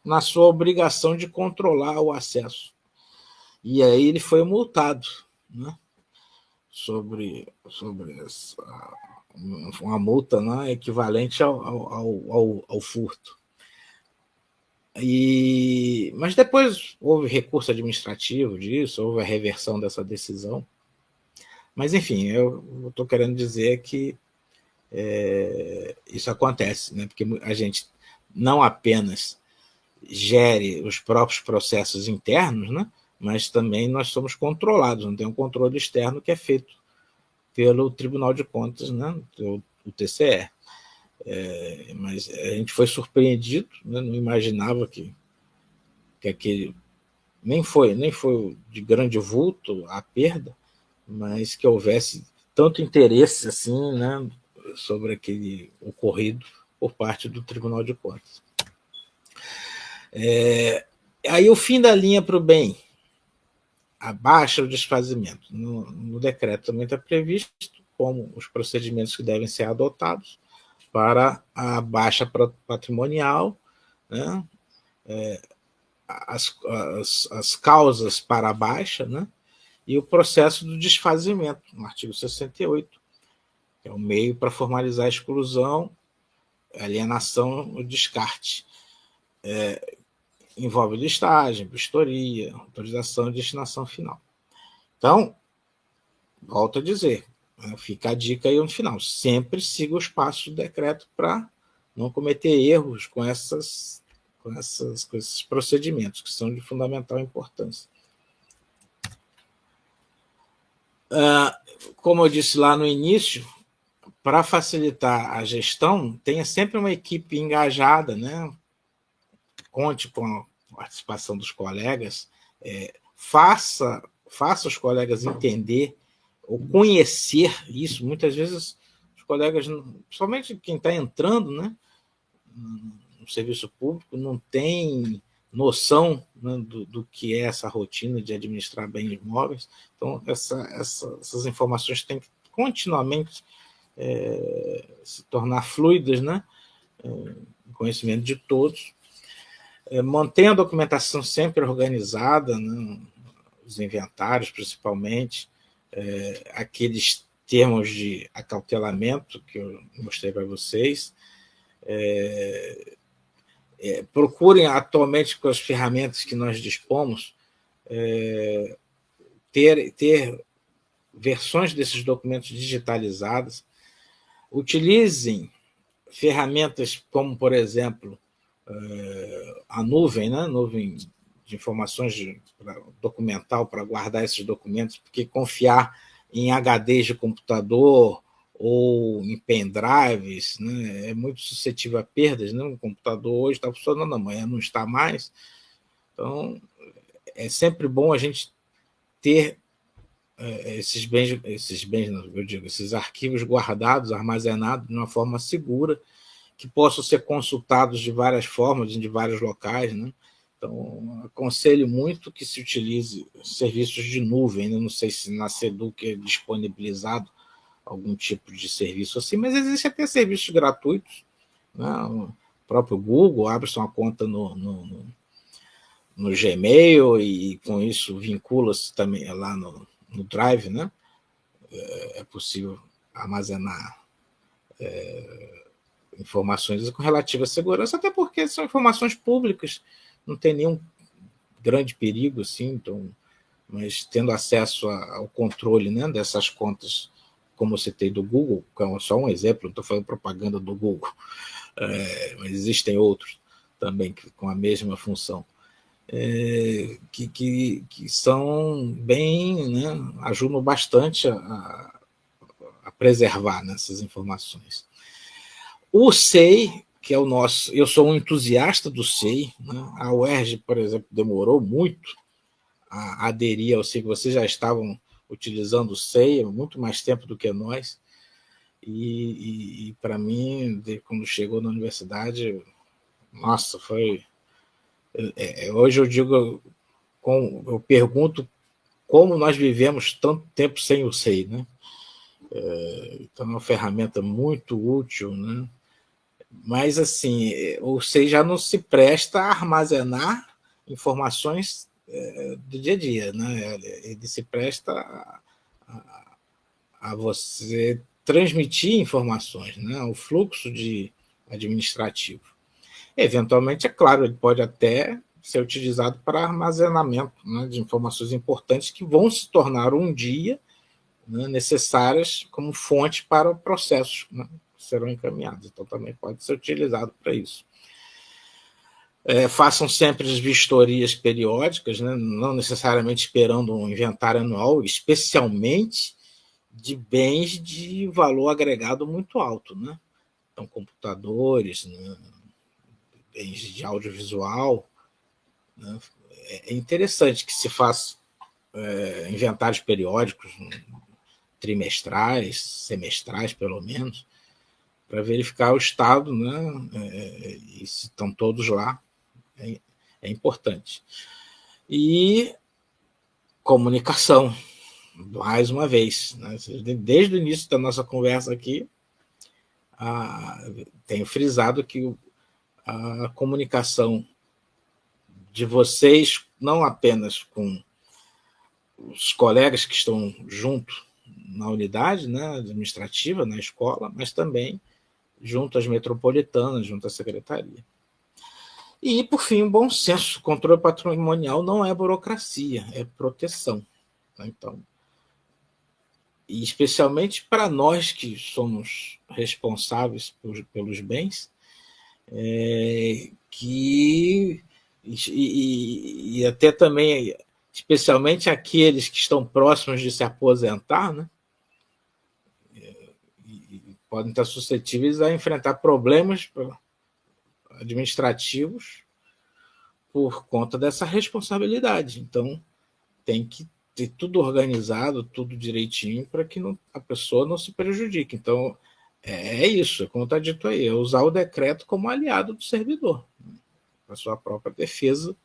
na sua obrigação de controlar o acesso. E aí ele foi multado, né, sobre uma multa, né, equivalente ao furto. Mas depois houve recurso administrativo disso, houve a reversão dessa decisão. Mas, enfim, eu estou querendo dizer que isso acontece, né? Porque a gente não apenas gere os próprios processos internos, né? Mas também nós somos controlados, não tem um controle externo que é feito pelo Tribunal de Contas, né? O TCE. Mas a gente foi surpreendido, né? Não imaginava que aquele nem foi de grande vulto a perda, mas que houvesse tanto interesse assim, né, sobre aquele ocorrido por parte do Tribunal de Contas. Aí o fim da linha para o bem, a baixa ou desfazimento. No decreto também está previsto como os procedimentos que devem ser adotados para a baixa patrimonial, né, as causas para a baixa, né, e o processo do desfazimento, no artigo 68, que é o meio para formalizar a exclusão, alienação ou descarte. Envolve listagem, vistoria, autorização e destinação final. Então, volto a dizer, fica a dica aí no final, sempre siga os passos do decreto para não cometer erros com esses procedimentos, que são de fundamental importância. Como eu disse lá no início, para facilitar a gestão, tenha sempre uma equipe engajada, né? Conte com a participação dos colegas, faça os colegas entender ou conhecer isso. Muitas vezes os colegas, principalmente quem está entrando, né, no serviço público, não tem noção, né, do que é essa rotina de administrar bens imóveis. Então, essas informações têm que continuamente se tornar fluidas, né, conhecimento de todos. Mantém a documentação sempre organizada, né, os inventários, principalmente, aqueles termos de acautelamento que eu mostrei para vocês. Procurem atualmente, com as ferramentas que nós dispomos, ter versões desses documentos digitalizadas, utilizem ferramentas como, por exemplo, a nuvem, né? Nuvem de informações documental para guardar esses documentos, porque confiar em HDs de computador ou em pendrives, né, é muito suscetível a perdas. Né? O computador hoje está funcionando, amanhã não está mais. Então, é sempre bom a gente ter esses arquivos guardados, armazenados de uma forma segura, que possam ser consultados de várias formas, de vários locais. Né? Então, aconselho muito que se utilize serviços de nuvem. Né? Não sei se na Seduc é disponibilizado algum tipo de serviço assim, mas existe até serviços gratuitos. Né? O próprio Google abre uma conta no Gmail e com isso vincula-se também lá no Drive. Né? É possível armazenar informações com relativa segurança, até porque são informações públicas, não tem nenhum grande perigo, assim, então, mas tendo acesso ao controle, né, dessas contas, como eu citei do Google, que é só um exemplo, não estou falando propaganda do Google, mas existem outros também com a mesma função, que são bem, né, ajudam bastante a preservar, né, essas informações. O SEI, que é o nosso... Eu sou um entusiasta do SEI. Né? A UERJ, por exemplo, demorou muito a aderir ao SEI, que vocês já estavam utilizando o SEI há muito mais tempo do que nós. E para mim, quando chegou na universidade, nossa, foi... Hoje eu digo, eu pergunto como nós vivemos tanto tempo sem o SEI. Né? Então, é uma ferramenta muito útil, né? Mas, assim, o SEI já não se presta a armazenar informações do dia a dia. Né? Ele se presta a você transmitir informações, né? O fluxo administrativo. Eventualmente, é claro, ele pode até ser utilizado para armazenamento, né, de informações importantes que vão se tornar um dia, né, necessárias como fonte para processos, né, que serão encaminhados. Então, também pode ser utilizado para isso. Façam sempre as vistorias periódicas, né, não necessariamente esperando um inventário anual, especialmente de bens de valor agregado muito alto. Né? Então, computadores, né, bens de audiovisual. Né? É interessante que se faça inventários periódicos, trimestrais, semestrais, pelo menos, para verificar o estado, né? E se estão todos lá, é importante. E comunicação, mais uma vez. Né? Desde o início da nossa conversa aqui, tenho frisado que a comunicação de vocês, não apenas com os colegas que estão junto na unidade, né, administrativa, na escola, mas também junto às metropolitanas, junto à secretaria. E, por fim, o bom senso. Controle patrimonial não é burocracia, é proteção. Então, e especialmente para nós que somos responsáveis pelos bens, e até também, especialmente aqueles que estão próximos de se aposentar, né? E podem estar suscetíveis a enfrentar problemas administrativos por conta dessa responsabilidade. Então, tem que ter tudo organizado, tudo direitinho, para que a pessoa não se prejudique. Então, é isso, como está dito aí, é usar o decreto como aliado do servidor, para sua própria defesa,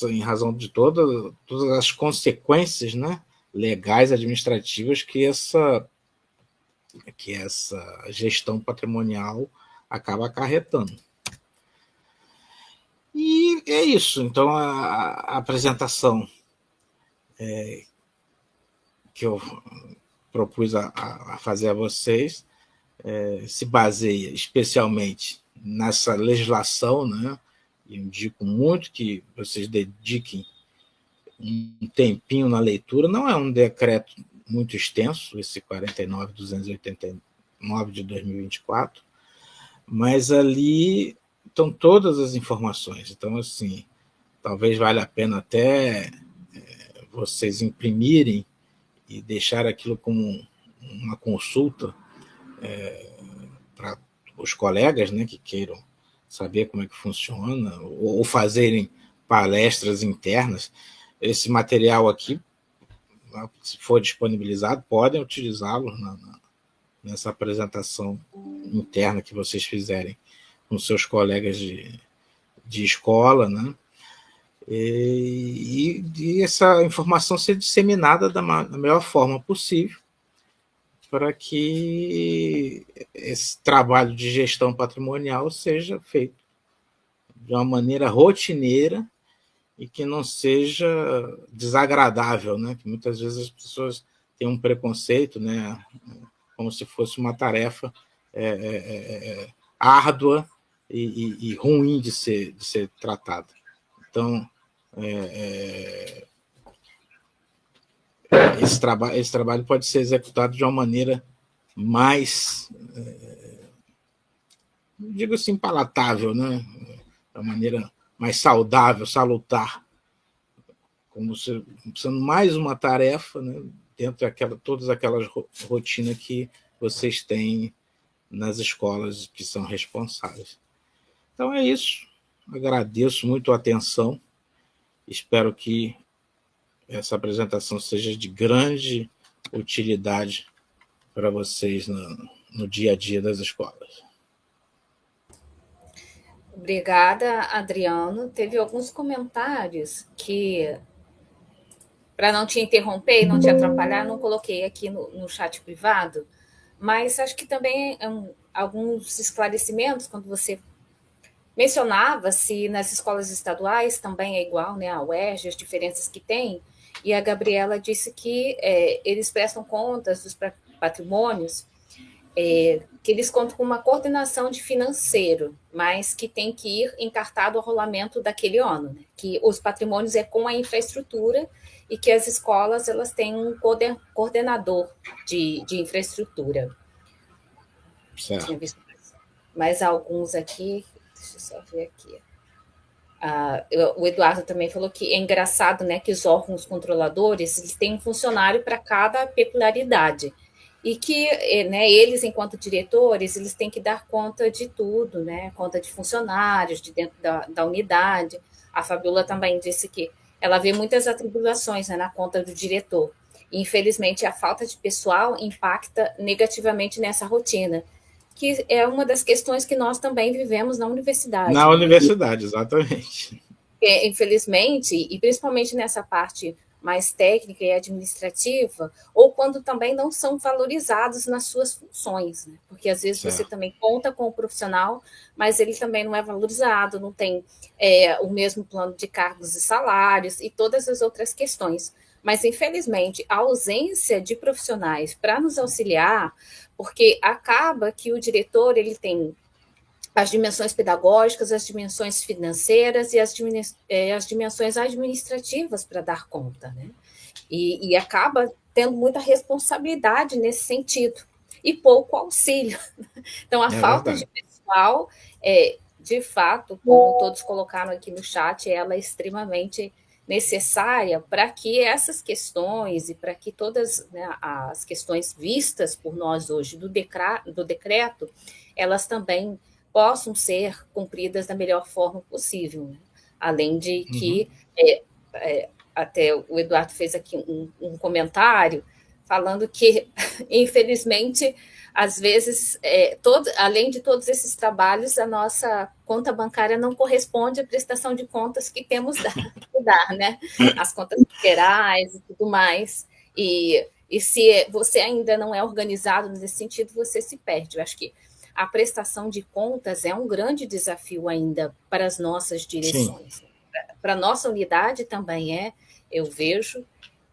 em razão de todas as consequências, né, legais, administrativas que essa gestão patrimonial acaba acarretando. E é isso. Então, a apresentação que eu propus a fazer a vocês se baseia especialmente nessa legislação, né? E indico muito que vocês dediquem um tempinho na leitura. Não é um decreto muito extenso, esse 49.289 de 2024, mas ali estão todas as informações. Então, assim, talvez valha a pena até vocês imprimirem e deixar aquilo como uma consulta para os colegas, né, que queiram saber como é que funciona, ou fazerem palestras internas. Esse material aqui, se for disponibilizado, podem utilizá-lo nessa apresentação interna que vocês fizerem com seus colegas de escola, né? E essa informação ser disseminada da melhor forma possível para que esse trabalho de gestão patrimonial seja feito de uma maneira rotineira e que não seja desagradável, né? Que muitas vezes as pessoas têm um preconceito, né? Como se fosse uma tarefa árdua e ruim de ser tratada. Então, esse trabalho pode ser executado de uma maneira mais, digo assim, palatável, né? De uma maneira mais saudável, salutar, como sendo mais uma tarefa, né? Dentro todas aquelas rotinas que vocês têm nas escolas que são responsáveis. Então é isso. Agradeço muito a atenção. Espero que essa apresentação seja de grande utilidade para vocês no dia a dia das escolas. Obrigada, Adriano. Teve alguns comentários que, para não te interromper e não te atrapalhar, não coloquei aqui no chat privado, mas acho que também alguns esclarecimentos, quando você mencionava se nas escolas estaduais também é igual, né, a UERJ, as diferenças que tem, e a Gabriela disse que eles prestam contas dos patrimônios, que eles contam com uma coordenação de financeiro, mas que tem que ir encartado ao rolamento daquele ano, né? Que os patrimônios é com a infraestrutura e que as escolas elas têm um coordenador de infraestrutura. Certo. Tinha visto mais alguns aqui, deixa eu só ver aqui. O Eduardo também falou que é engraçado, né, que os órgãos controladores eles têm um funcionário para cada peculiaridade e que, né, eles, enquanto diretores, eles têm que dar conta de tudo, né, conta de funcionários, de dentro da unidade. A Fabiola também disse que ela vê muitas atribulações, né, na conta do diretor. E, infelizmente, a falta de pessoal impacta negativamente nessa rotina, que é uma das questões que nós também vivemos na universidade. Na universidade, exatamente. Infelizmente, e principalmente nessa parte mais técnica e administrativa, ou quando também não são valorizados nas suas funções, né? Porque às vezes você também conta com o profissional, mas ele também não é valorizado, não tem o mesmo plano de cargos e salários e todas as outras questões. Mas, infelizmente, a ausência de profissionais para nos auxiliar, porque acaba que o diretor ele tem as dimensões pedagógicas, as dimensões financeiras e as dimensões administrativas para dar conta, né? E acaba tendo muita responsabilidade nesse sentido e pouco auxílio. Então, a falta de pessoal, de fato, como todos colocaram aqui no chat, ela é extremamente necessária para que essas questões e para que todas, né, as questões vistas por nós hoje do decreto, elas também possam ser cumpridas da melhor forma possível, né? Além de que, até o Eduardo fez aqui um comentário falando que, infelizmente, às vezes, além de todos esses trabalhos, a nossa conta bancária não corresponde à prestação de contas que temos que dar, né? As contas gerais e tudo mais. E se você ainda não é organizado nesse sentido, você se perde. Eu acho que a prestação de contas é um grande desafio ainda para as nossas direções. Para a nossa unidade também eu vejo.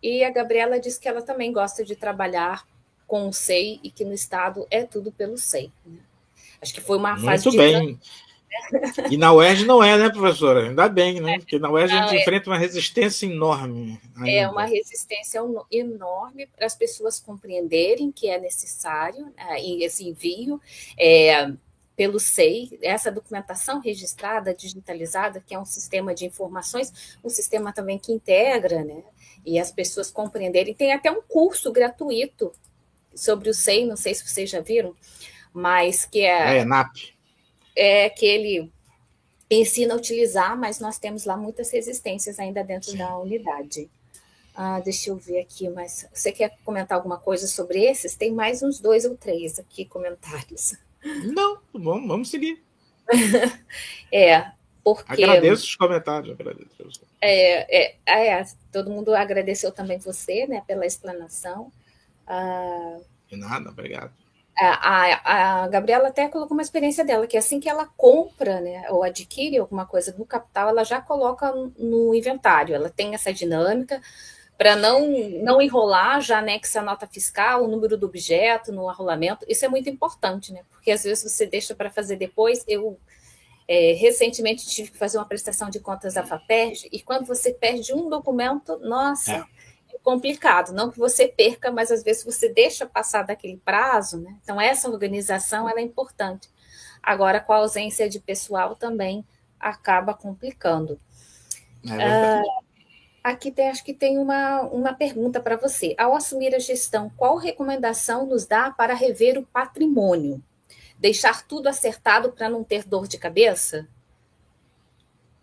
E a Gabriela diz que ela também gosta de trabalhar com o SEI e que no Estado é tudo pelo SEI. Né? Acho que foi uma fase de... Muito bem. E na UERJ não é, né, professora? Ainda bem, né? Porque na UERJ a Não, gente enfrenta uma resistência enorme é uma ainda. resistência enorme para as pessoas compreenderem que é necessário, e esse envio pelo SEI, essa documentação registrada, digitalizada, que é um sistema de informações, um sistema também que integra, né? E as pessoas compreenderem. Tem até um curso gratuito sobre o SEI, não sei se vocês já viram, mas que A ENAP. que ele ensina a utilizar, mas nós temos lá muitas resistências ainda dentro da Sim. unidade. Deixa eu ver aqui, mas você quer comentar alguma coisa sobre esses? Tem mais uns 2 ou 3 aqui comentários. Não, vamos seguir. Porque Agradeço os comentários. Agradeço. todo mundo agradeceu também você, né, pela explanação. De nada, obrigado. A Gabriela até colocou uma experiência dela, que assim que ela compra, né, ou adquire alguma coisa no capital, ela já coloca no inventário. Ela tem essa dinâmica para não enrolar, já anexa a nota fiscal, o número do objeto no arrolamento. Isso é muito importante, né? Porque às vezes você deixa para fazer depois. Eu recentemente tive que fazer uma prestação de contas da FAPERJ, e quando você perde um documento, nossa, é complicado. Não que você perca, mas às vezes você deixa passar daquele prazo, né? Então essa organização ela é importante. Agora, com a ausência de pessoal também acaba complicando. É verdade. Aqui acho que tem uma pergunta para você. Ao assumir a gestão, qual recomendação nos dá para rever o patrimônio? Deixar tudo acertado para não ter dor de cabeça?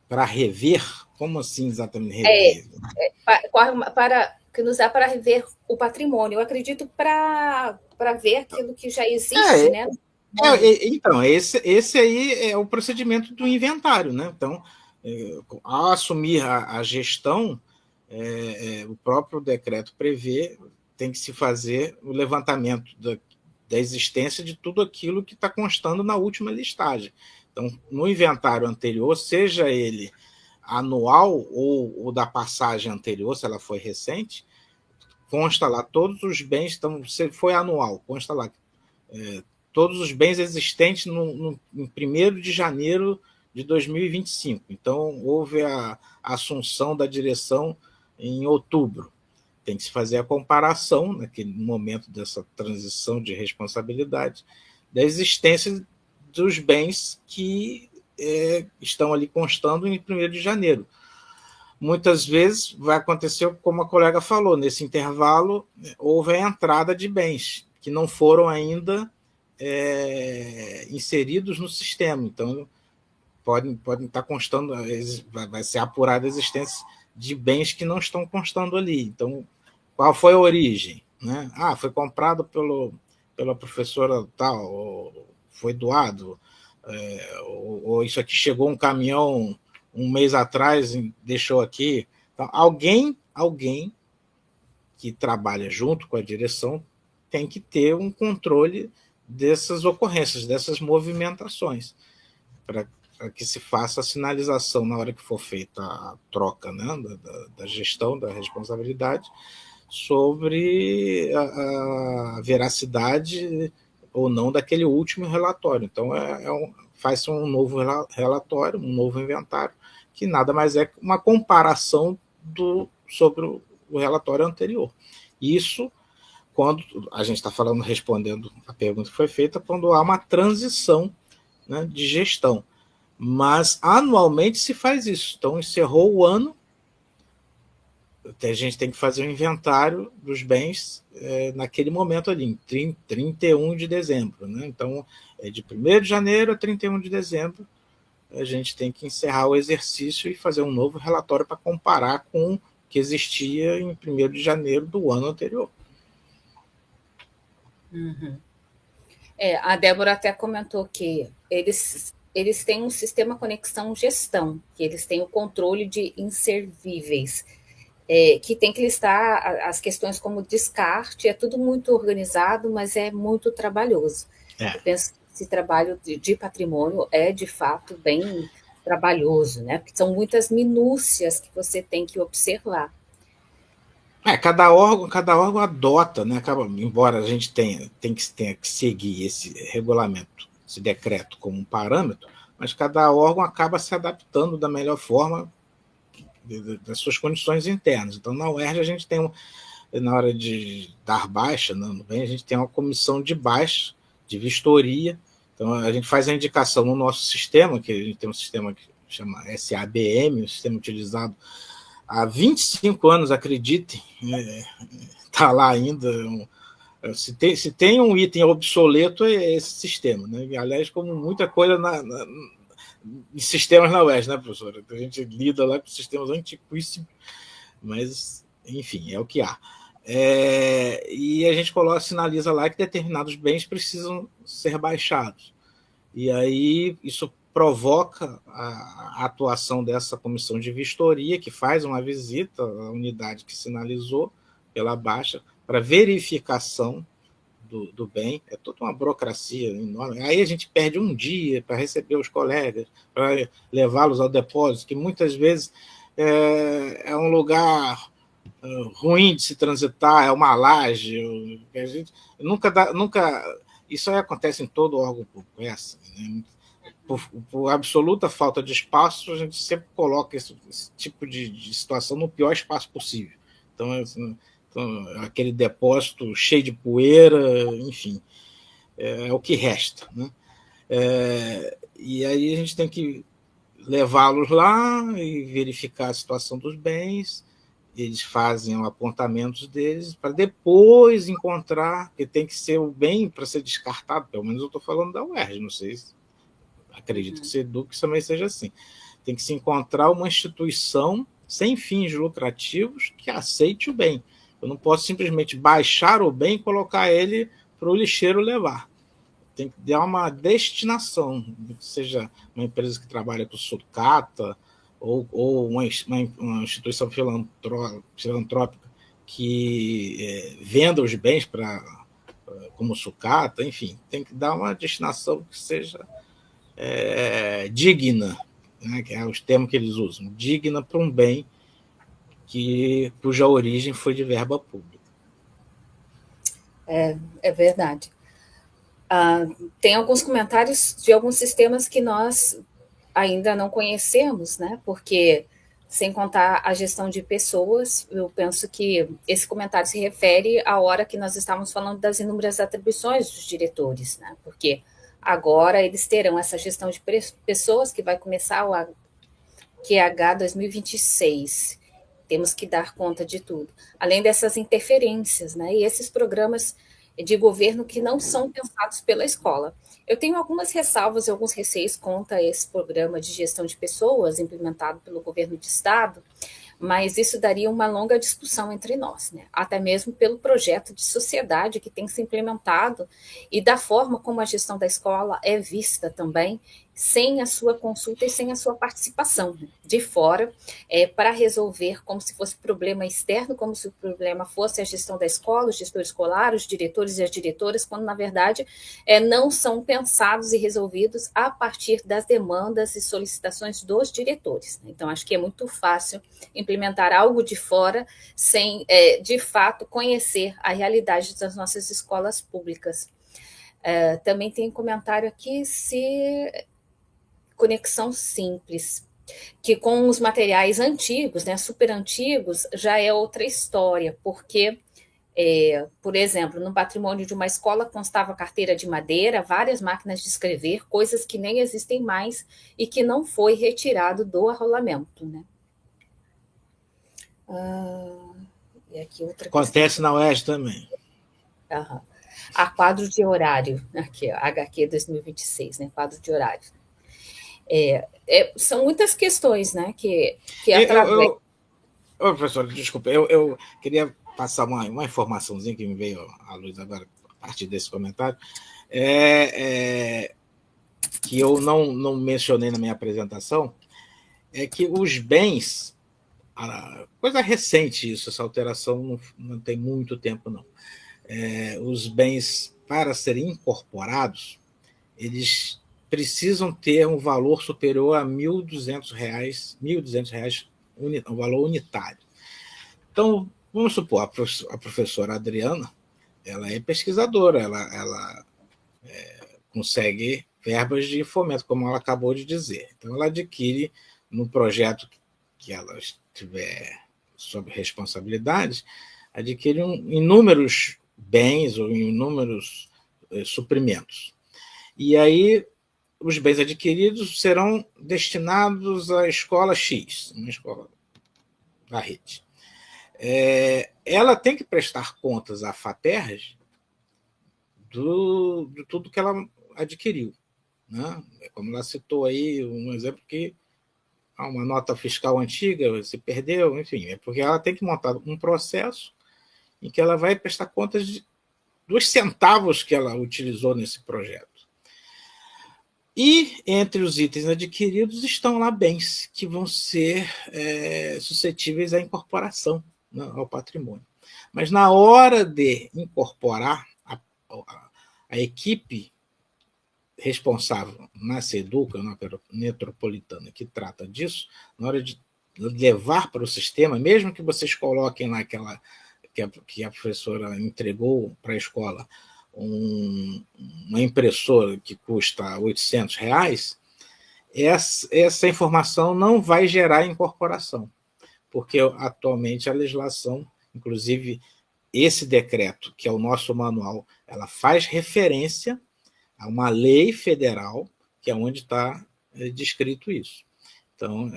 Para rever? Como assim exatamente rever? Para que nos dá para rever o patrimônio. Eu acredito para ver aquilo que já existe, né? Então, esse aí é o procedimento do inventário, né? Então, ao assumir a gestão, o próprio decreto prevê, tem que se fazer o levantamento da existência de tudo aquilo que está constando na última listagem. Então, no inventário anterior, seja ele anual ou da passagem anterior, se ela foi recente, consta lá todos os bens, então, se foi anual, consta lá todos os bens existentes em 1º de janeiro de 2025. Então, houve a assunção da direção em outubro. Tem que se fazer a comparação, naquele momento dessa transição de responsabilidade, da existência dos bens que estão ali constando em 1º de janeiro. Muitas vezes vai acontecer, como a colega falou, nesse intervalo houve a entrada de bens que não foram ainda inseridos no sistema. Então, podem estar constando, vai ser apurada a existência de bens que não estão constando ali. Então, qual foi a origem? Né? Foi comprado pela professora tal, ou foi doado, ou isso aqui chegou um caminhão um mês atrás e deixou aqui. Então, alguém que trabalha junto com a direção tem que ter um controle dessas ocorrências, dessas movimentações, para que se faça a sinalização na hora que for feita a troca, né, da gestão, da responsabilidade, sobre a veracidade ou não daquele último relatório. Então, faz-se um novo relatório, um novo inventário, que nada mais é que uma comparação sobre o relatório anterior. Isso, quando a gente está falando, respondendo a pergunta que foi feita, quando há uma transição, né, de gestão. Mas anualmente se faz isso. Então, encerrou o ano, a gente tem que fazer um inventário dos bens naquele momento ali, em 31 de dezembro. Né? Então, de 1º de janeiro a 31 de dezembro, a gente tem que encerrar o exercício e fazer um novo relatório para comparar com o que existia em 1º de janeiro do ano anterior. Uhum. A Débora até comentou que eles têm um sistema conexão gestão, que eles têm o controle de inservíveis, que tem que listar as questões como descarte, é tudo muito organizado, mas é muito trabalhoso. Eu penso que esse trabalho de patrimônio é, de fato, bem trabalhoso, né? Porque são muitas minúcias que você tem que observar. Cada órgão adota, né? Embora a gente tenha que seguir esse regulamento, esse decreto como um parâmetro, mas cada órgão acaba se adaptando da melhor forma das suas condições internas. Então, na UERJ, a gente tem, na hora de dar baixa, no bem, a gente tem uma comissão de baixa, de vistoria. Então, a gente faz a indicação no nosso sistema, que a gente tem um sistema que chama SABM, um sistema utilizado há 25 anos, acreditem, está lá ainda. Se tem um item obsoleto, é esse sistema, né? Aliás, como muita coisa em sistemas na UERJ, né, professora? A gente lida lá com sistemas antiquíssimos, mas, enfim, é o que há. E a gente sinaliza lá que determinados bens precisam ser baixados. E aí isso provoca a atuação dessa comissão de vistoria, que faz uma visita à unidade que sinalizou pela baixa, para verificação do bem. É toda uma burocracia enorme. Aí a gente perde um dia para receber os colegas, para levá-los ao depósito, que muitas vezes é um lugar ruim de se transitar, é uma laje. A gente nunca isso aí acontece em todo órgão público, é assim, né? Por absoluta falta de espaço, a gente sempre coloca esse tipo de situação no pior espaço possível. Então, aquele depósito cheio de poeira, enfim, é o que resta, né? E aí a gente tem que levá-los lá e verificar a situação dos bens. Eles fazem o apontamento deles para depois encontrar, que tem que ser o bem para ser descartado. Pelo menos eu estou falando da UERJ, não sei, acredito que o SEDUC também seja assim. Tem que se encontrar uma instituição sem fins lucrativos que aceite o bem. Eu não posso simplesmente baixar o bem e colocar ele para o lixeiro levar. Tem que dar uma destinação, seja uma empresa que trabalha com sucata, ou uma instituição filantrópica que venda os bens como sucata, enfim, tem que dar uma destinação que seja digna, né, que é os termos que eles usam, digna para um bem cuja origem foi de verba pública. É verdade. Tem alguns comentários de alguns sistemas que nós ainda não conhecemos, né? Porque, sem contar a gestão de pessoas, eu penso que esse comentário se refere à hora que nós estávamos falando das inúmeras atribuições dos diretores, né? Porque agora eles terão essa gestão de pessoas que vai começar o QH 2026. Temos que dar conta de tudo. Além dessas interferências, né? E esses programas de governo que não são pensados pela escola. Eu tenho algumas ressalvas e alguns receios contra esse programa de gestão de pessoas implementado pelo governo de estado, mas isso daria uma longa discussão entre nós, né? Até mesmo pelo projeto de sociedade que tem se implementado e da forma como a gestão da escola é vista também, sem a sua consulta e sem a sua participação, né? De fora, para resolver como se fosse problema externo, como se o problema fosse a gestão da escola, o gestor escolar, os diretores e as diretoras, quando na verdade não são pensados e resolvidos a partir das demandas e solicitações dos diretores, né? Então, acho que é muito fácil implementar algo de fora sem, de fato, conhecer a realidade das nossas escolas públicas. Também tem comentário aqui conexão simples, que com os materiais antigos, né, super antigos, já é outra história, porque, por exemplo, no patrimônio de uma escola constava carteira de madeira, várias máquinas de escrever, coisas que nem existem mais e que não foi retirado do arrolamento, né? E aqui outra Acontece na UERJ também. Uhum. Quadro de horário, aqui, HQ 2026, né? Quadro de horário. São muitas questões, né? Que atravessam. Professor, desculpa, eu queria passar uma informaçãozinha que me veio à luz agora, a partir desse comentário, que eu não mencionei na minha apresentação, é que os bens, coisa recente isso, essa alteração não tem muito tempo, não. Os bens, para serem incorporados, eles precisam ter um valor superior a R$ 1.200, um valor unitário. Então, vamos supor, a professora Adriana, ela é pesquisadora, ela consegue verbas de fomento, como ela acabou de dizer. Então, ela adquire, no projeto que ela estiver sob responsabilidade, adquire inúmeros bens ou inúmeros suprimentos. E aí, os bens adquiridos serão destinados à escola X, uma escola da rede. Ela tem que prestar contas à FAPERJ de tudo que ela adquiriu. Né? Como ela citou aí, um exemplo que uma nota fiscal antiga se perdeu, enfim, é porque ela tem que montar um processo em que ela vai prestar contas dos centavos que ela utilizou nesse projeto. E entre os itens adquiridos estão lá bens que vão ser suscetíveis à incorporação, né, ao patrimônio. Mas na hora de incorporar, a equipe responsável na SEDUCA, na metropolitana, que trata disso, na hora de levar para o sistema, mesmo que vocês coloquem lá aquela que a professora entregou para a escola, uma impressora que custa R$800, essa informação não vai gerar incorporação, porque atualmente a legislação, inclusive esse decreto, que é o nosso manual, ela faz referência a uma lei federal, que é onde está descrito isso. Então,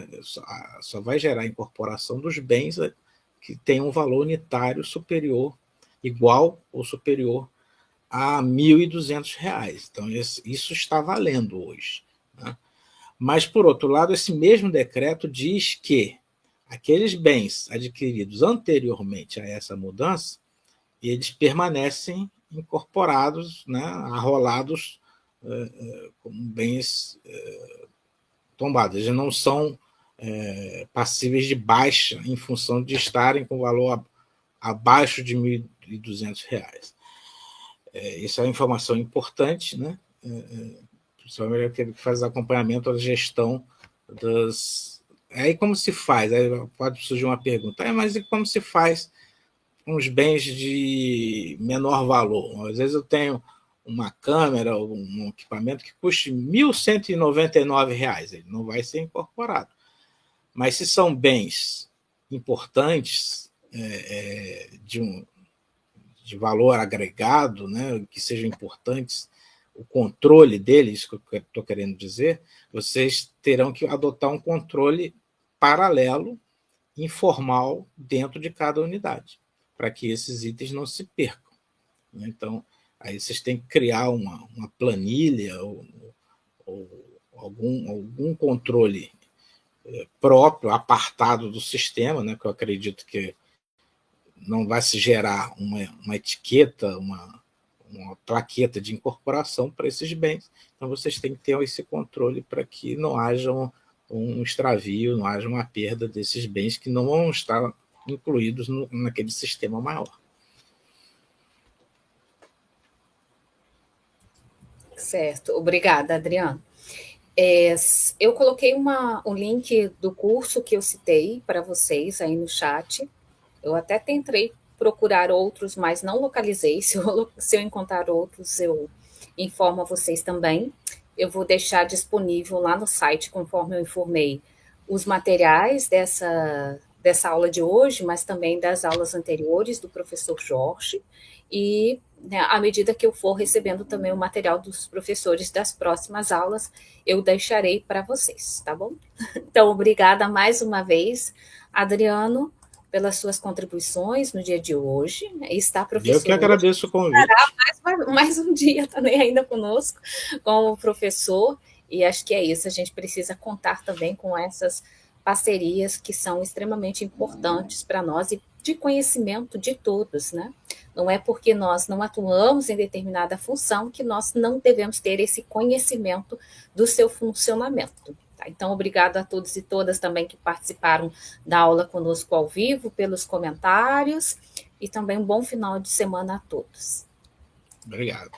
só vai gerar incorporação dos bens que têm um valor unitário superior, igual ou superior a R$1.200. Então, isso está valendo hoje. Né? Mas, por outro lado, esse mesmo decreto diz que aqueles bens adquiridos anteriormente a essa mudança, eles permanecem incorporados, né, arrolados como bens tombados. Eles não são passíveis de baixa em função de estarem com valor abaixo de R$1.200. Isso é uma informação importante, né? Principalmente aquele que faz acompanhamento da gestão das... Aí como se faz? Aí pode surgir uma pergunta, mas e como se faz uns bens de menor valor? Às vezes eu tenho uma câmera ou um equipamento que custe R$1.199, ele não vai ser incorporado. Mas se são bens importantes, de valor agregado, né, que sejam importantes, o controle deles, isso que eu estou querendo dizer, vocês terão que adotar um controle paralelo, informal, dentro de cada unidade, para que esses itens não se percam. Então, aí vocês têm que criar uma planilha ou algum controle próprio, apartado do sistema, né, que eu acredito que não vai se gerar uma etiqueta, uma plaqueta de incorporação para esses bens. Então, vocês têm que ter esse controle para que não haja um extravio, não haja uma perda desses bens que não vão estar incluídos naquele sistema maior. Certo, obrigada, Adriano. Eu coloquei um link do curso que eu citei para vocês aí no chat. Eu até tentei procurar outros, mas não localizei. Se eu encontrar outros, eu informo a vocês também. Eu vou deixar disponível lá no site, conforme eu informei, os materiais dessa aula de hoje, mas também das aulas anteriores do professor Jorge. E, né, à medida que eu for recebendo também o material dos professores das próximas aulas, eu deixarei para vocês, tá bom? Então, obrigada mais uma vez, Adriano, pelas suas contribuições no dia de hoje. Está, professor. Eu que agradeço o convite. Mais um dia também ainda conosco, com o professor, e acho que é isso, a gente precisa contar também com essas parcerias que são extremamente importantes para nós e de conhecimento de todos, né? Não é porque nós não atuamos em determinada função que nós não devemos ter esse conhecimento do seu funcionamento. Tá? Então, obrigado a todos e todas também que participaram da aula conosco ao vivo, pelos comentários, e também um bom final de semana a todos. Obrigado.